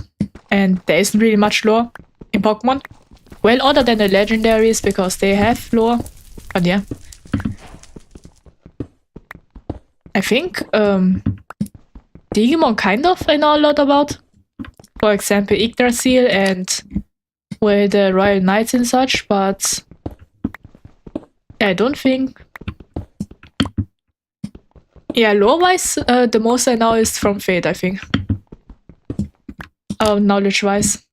and there isn't really much lore in Pokemon. Well, other than the legendaries, because they have lore, but yeah. I think Digimon kind of I know a lot about. For example, Yggdrasil and well, the Royal Knights and such, but I don't think. Yeah, lore-wise, the most I know is from Fate, I think. Knowledge-wise.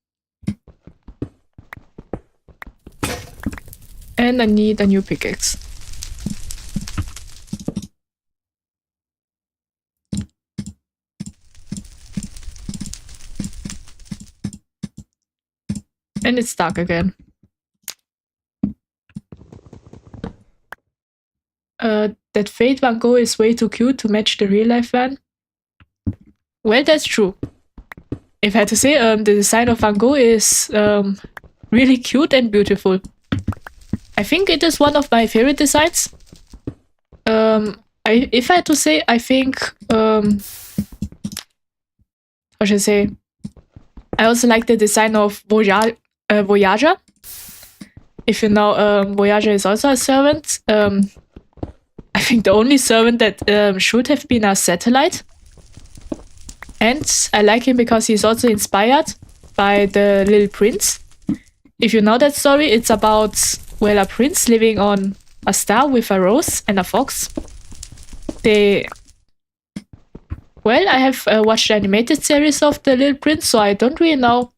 And I need a new pickaxe. And it's dark again. that Fate Van Gogh is way too cute to match the real life one. Well, that's true. If I had to say, the design of Van Gogh is really cute and beautiful. I think it is one of my favorite designs. If I had to say, I think, how should I say? I also like the design of Voyager. If you know, Voyager is also a servant. I think the only servant that should have been a satellite. And I like him because he's also inspired by the Little Prince. If you know that story, it's about, well, a prince living on a star with a rose and a fox. Well, I have watched the animated series of the Little Prince, so I don't really know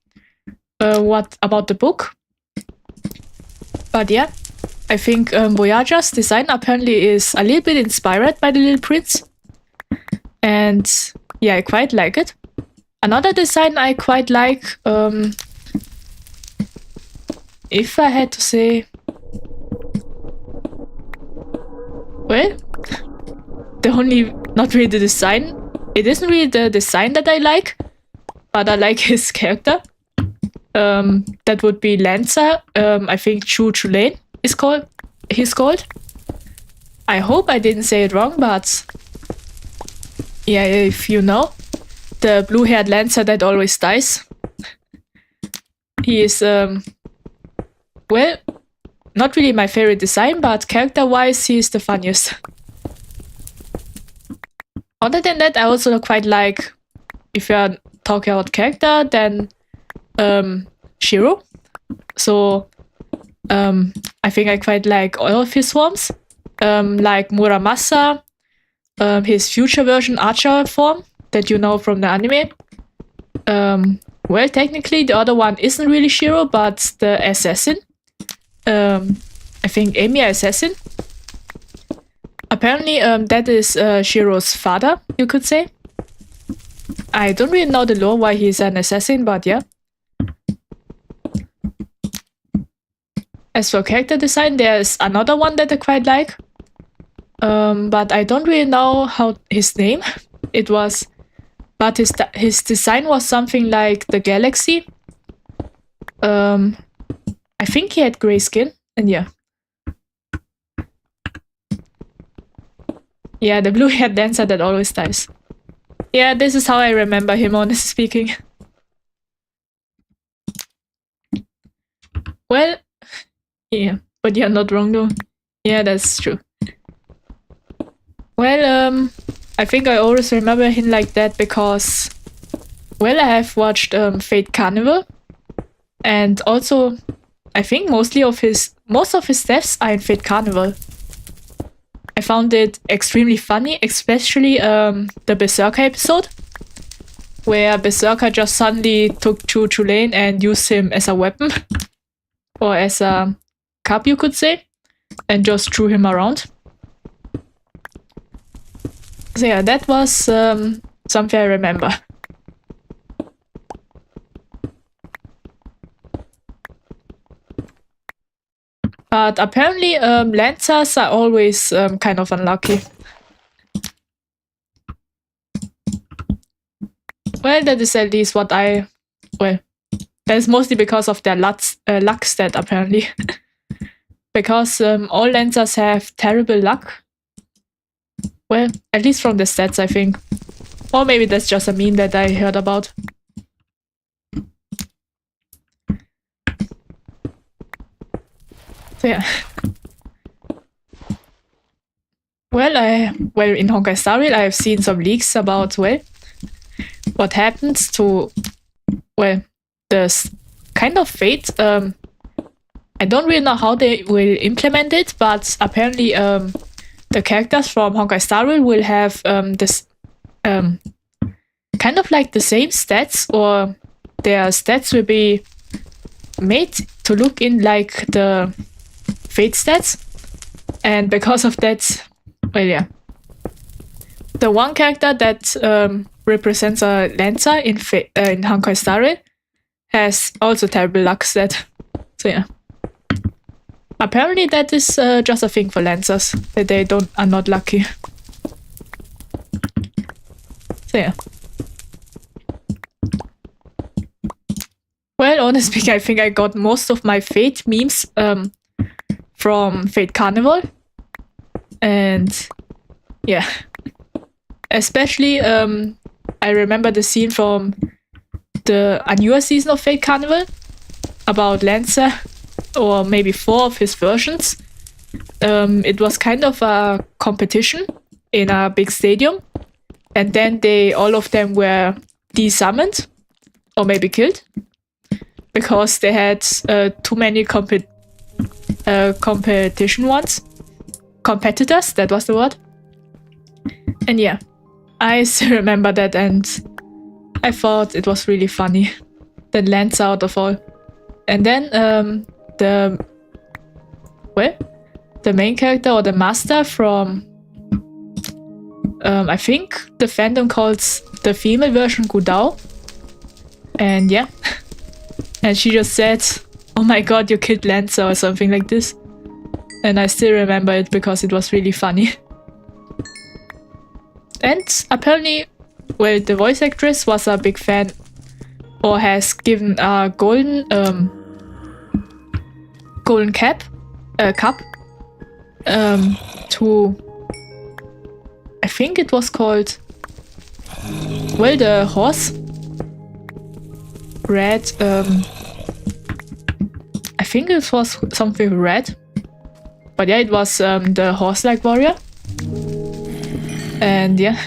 what about the book. But yeah, I think Voyager's design apparently is a little bit inspired by the Little Prince. And yeah, I quite like it. Another design I quite like, if I had to say, well, not really the design. It isn't really the design that I like, but I like his character. That would be Lancer. I think Chu Chulain he's called. I hope I didn't say it wrong, but yeah, if you know, the blue-haired Lancer that always dies. He is, well, not really my favorite design, but character-wise, he is the funniest. Other than that, I also quite like, if you're talking about character, then Shiro. So I think I quite like all of his forms. Like Muramasa, his future version Archer form that you know from the anime. Well, technically the other one isn't really Shiro, but the assassin. I think Amy Assassin. Apparently, that is Shiro's father, you could say. I don't really know the lore why he's an assassin, but yeah. As for character design, there's another one that I quite like. But I don't really know how his name it was. But his design was something like the galaxy. I think he had gray skin, and yeah. Yeah, the blue-haired dancer that always dies. Yeah, this is how I remember him, honestly speaking. Well, yeah, but you're not wrong though. Yeah, that's true. Well, I think I always remember him like that because, well, I have watched Fate Carnival, and also, I think most of his deaths are in Fate Carnival. I found it extremely funny, especially the Berserker episode, where Berserker just suddenly took Chu Chulain and used him as a weapon, or as a cup, you could say, and just threw him around. So yeah, that was something I remember. But apparently, Lancers are always kind of unlucky. Well, that is at least what I... Well, that is mostly because of their luck stat, apparently. Because all Lancers have terrible luck. Well, at least from the stats, I think. Or maybe that's just a meme that I heard about. So yeah. Well, in Honkai Star Rail, I have seen some leaks about, well, what happens to, well, the kind of fate. I don't really know how they will implement it, but apparently the characters from Honkai Star Rail will have this kind of like the same stats, or their stats will be made to look in like the Fate stats. And because of that, well, yeah. The one character that represents a Lancer in Honkai Star Rail has also terrible luck stat. So yeah. Apparently that is just a thing for Lancers, that they are not lucky. So yeah. Well, honestly speaking, I think I got most of my Fate memes from Fate Carnival. And yeah. Especially, I remember the scene from a newer season of Fate Carnival about Lancer, or maybe 4 of his versions. It was kind of a competition in a big stadium, and then all of them were desummoned or maybe killed because they had too many competitors. That was the word. And yeah, I still remember that, and I thought it was really funny. The Lancer out of all. And then the main character or the master from I think the fandom calls the female version Gudao. And yeah. And she just said, "Oh my god, you killed Lancer," or something like this. And I still remember it because it was really funny. And apparently, well, the voice actress was a big fan, or has given a golden cup to, I think it was called, well, the horse red. I think it was something red, but yeah, it was the horse-like warrior. And yeah,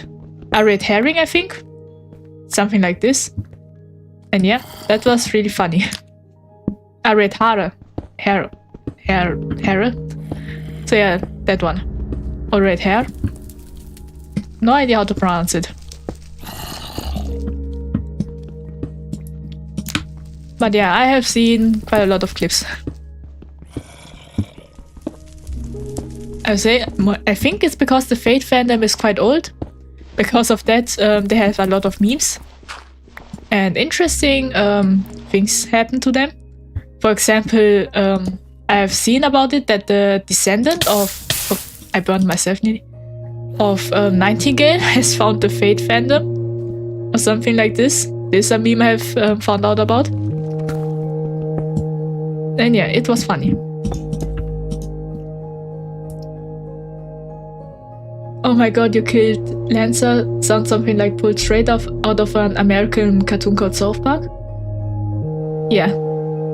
a red herring, I think, something like this. And yeah, that was really funny. A red hare. So yeah, that one. Or red hair. No idea how to pronounce it. But yeah, I have seen quite a lot of clips. I think it's because the Fate fandom is quite old. Because of that, they have a lot of memes. And interesting things happen to them. For example, I have seen about it that the descendant of I burned myself nearly, of Nightingale has found the Fate fandom. Or something like this. This is a meme I have found out about. And yeah, it was funny. "Oh my god, you killed Lancer" sounds something like pulled straight out of an American cartoon called South Park. Yeah,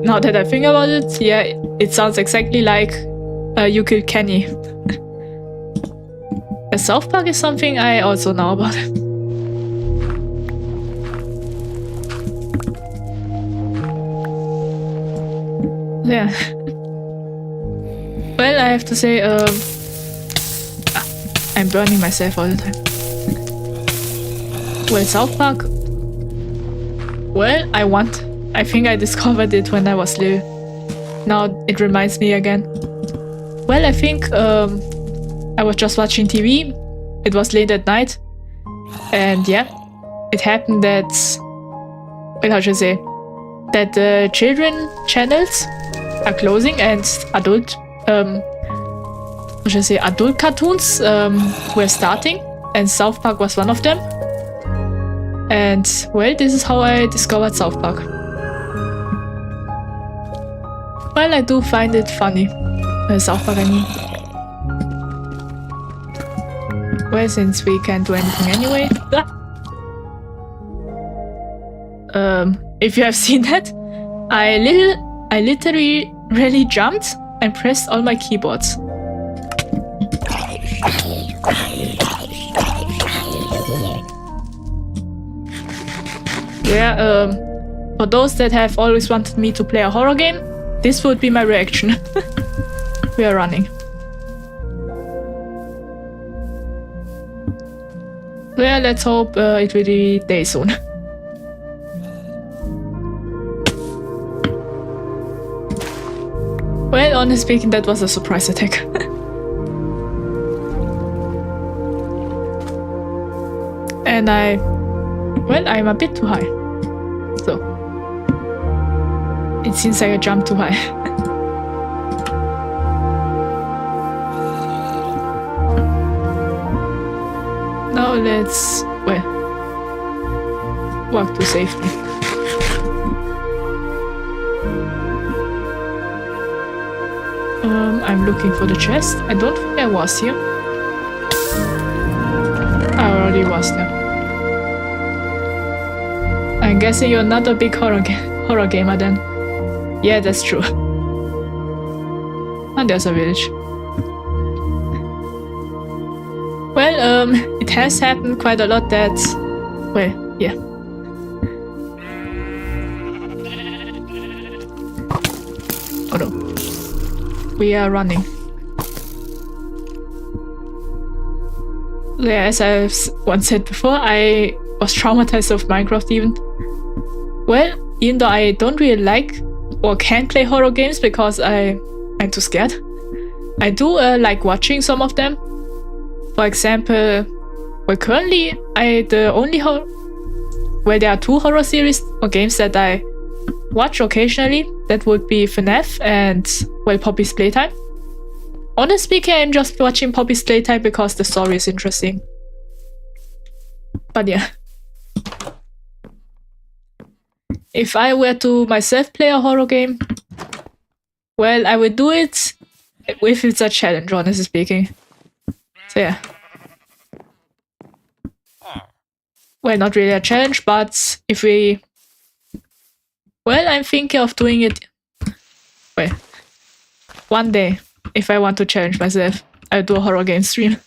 now that I think about it, yeah, it sounds exactly like "You killed Kenny." South Park is something I also know about. Yeah. Well, I have to say, I'm burning myself all the time. Well, South Park. Well, I think I discovered it when I was little. Now it reminds me again. Well, I think I was just watching TV. It was late at night. And yeah, it happened that, well, how should I say, that the children channels are closing and adult cartoons were starting, and South Park was one of them. And well, this is how I discovered South Park. Well, I do find it funny. South Park, I mean. Well, since we can't do anything anyway. If you have seen that, I literally really jumped and pressed all my keyboards. Yeah, for those that have always wanted me to play a horror game, this would be my reaction. We are running. Well, let's hope it will be day soon. Well, honestly speaking, that was a surprise attack. And I'm a bit too high. So, it seems like I jumped too high. let's, well, walk to safety. I'm looking for the chest. I don't think I was here. I already was there. I'm guessing you're not a big horror gamer then. Yeah, that's true. And there's a village. Well, it has happened quite a lot that... Well, yeah. Oh no. We are running. Yeah, as I've once said before, I was traumatized of Minecraft even. Well, even though I don't really like or can't play horror games because I'm too scared, I do like watching some of them. For example, well, currently there are 2 horror series or games that I watch occasionally. That would be FNAF and, well, Poppy's Playtime. Honestly speaking, I'm just watching Poppy's Playtime because the story is interesting. But yeah. If I were to myself play a horror game, well, I would do it if it's a challenge, honestly speaking. So yeah. Well, not really a challenge, but if we... Well, I'm thinking of doing it... Well, one day, if I want to challenge myself, I'll do a horror game stream.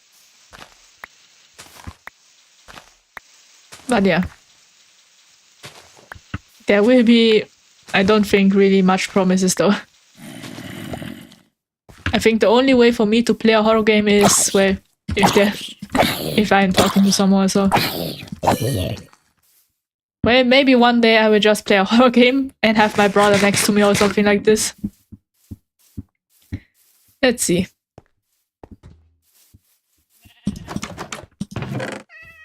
But yeah. There will be, I don't think, really much promises though. I think the only way for me to play a horror game is, well, if I'm talking to someone, so... Well, maybe one day I will just play a horror game and have my brother next to me or something like this. Let's see.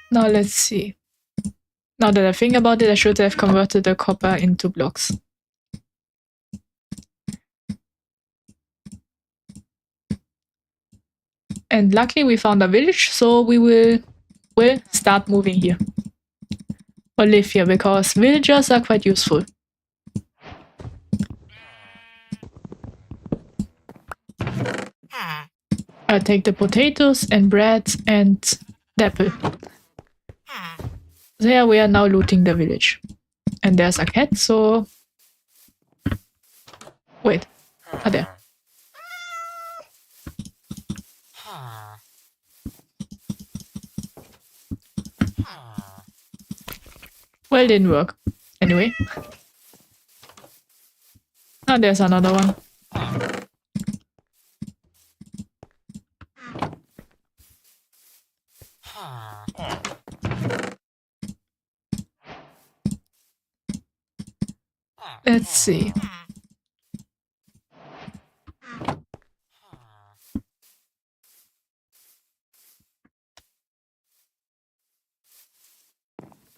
Now let's see. Now that I think about it, I should have converted the copper into blocks. And luckily we found a village, so we'll start moving here. Or live here, because villagers are quite useful. I'll take the potatoes and bread and the apple. There we are now looting the village. And there's a cat, so... Wait. Ah, there. Well, it didn't work. Anyway. Ah, there's another one. Let's see.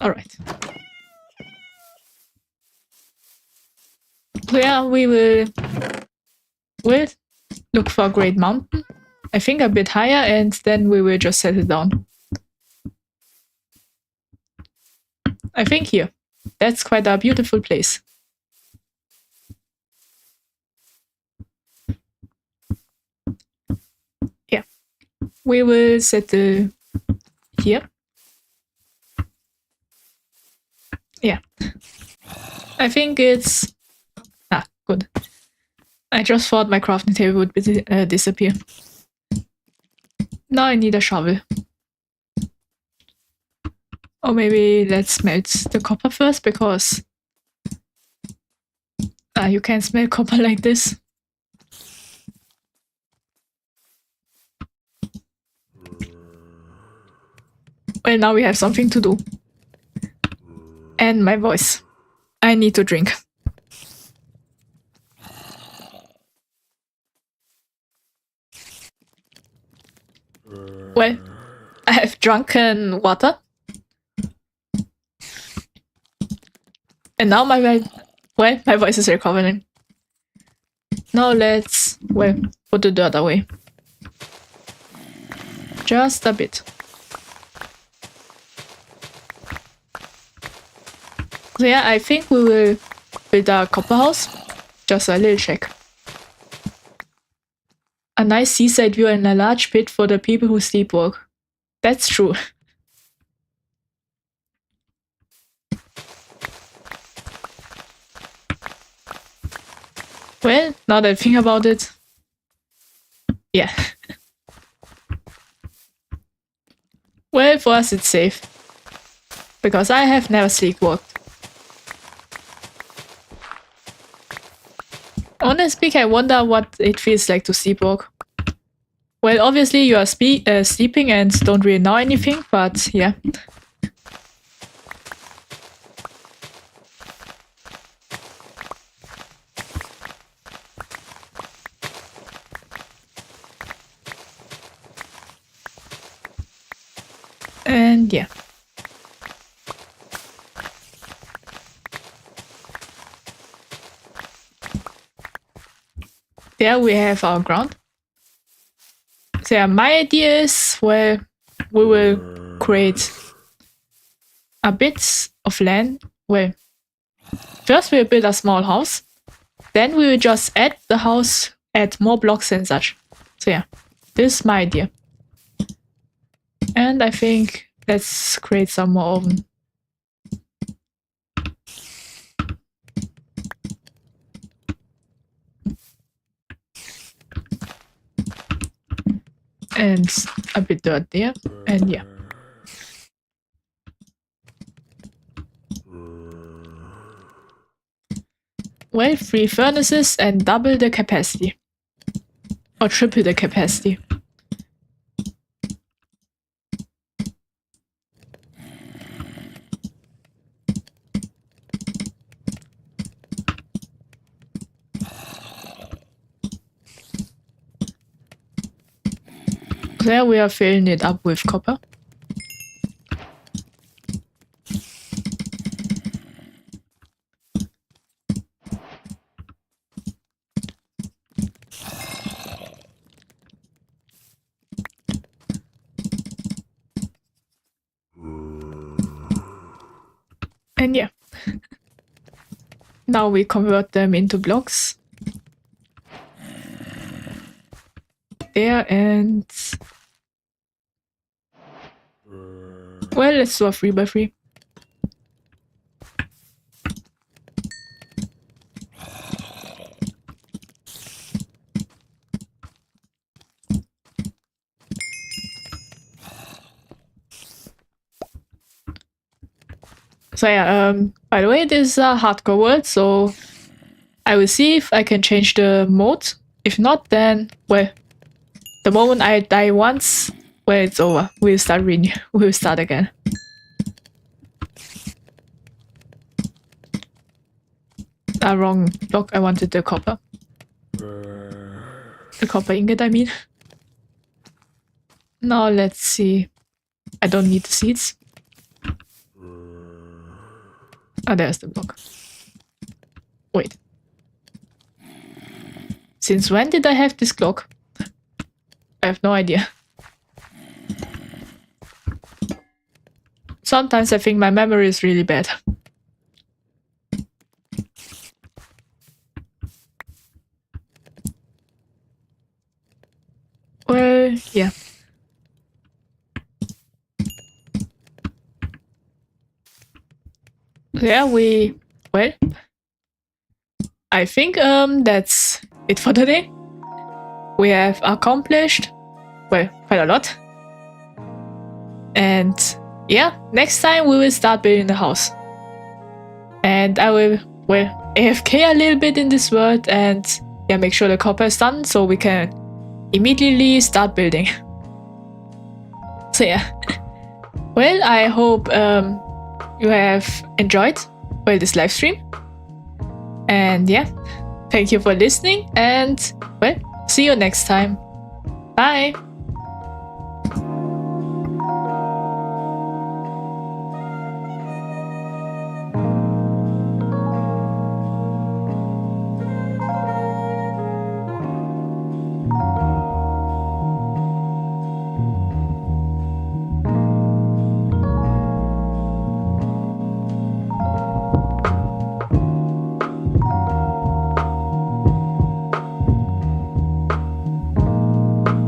All right. So yeah, we will look for a great mountain. I think a bit higher, and then we will just settle down. I think here. That's quite a beautiful place. Yeah. We will settle here. Yeah. I think it's... Ah, good. I just thought my crafting table would disappear. Now I need a shovel. Or maybe let's melt the copper first, because you can't smelt copper like this. Well, now we have something to do. And my voice. I need to drink. Well, I have drunken water. And now my voice is recovering. Now let's, put the dirt away. Just a bit. So yeah, I think we will build a copper house. Just a little check. A nice seaside view and a large pit for the people who sleepwalk. That's true. Well, now that I think about it, yeah. Well, for us it's safe. Because I have never sleepwalked. Honestly, I wonder what it feels like to sleepwalk. Well, obviously you are sleeping and don't really know anything, but yeah. And yeah. There we have our ground. So yeah, my idea is, well, we will create a bit of land. Well, first we'll build a small house. Then we will just add the house, add more blocks and such. So yeah, this is my idea. And I think let's create some more oven. And a bit dirt there, and yeah. Well, 3 furnaces and double the capacity. Or triple the capacity. There we are filling it up with copper. And yeah. Now we convert them into blocks. There and... well, let's do a 3x3. So yeah, by the way, this is a hardcore world, so I will see if I can change the mode. If not, then, well, the moment I die once, well, it's over. We'll start again. Wrong block. I wanted the copper. The copper ingot, I mean. Now let's see. I don't need the seeds. Ah, there's the block. Wait. Since when did I have this clock? I have no idea. Sometimes I think my memory is really bad. Well, yeah. Yeah, well, I think that's it for today. We have accomplished, well, quite a lot. And yeah, next time we will start building the house. And I will, well, AFK a little bit in this world and yeah, make sure the copper is done so we can immediately start building. So yeah. Well, I hope you have enjoyed, well, this live stream. And yeah, thank you for listening and, well, see you next time. Bye!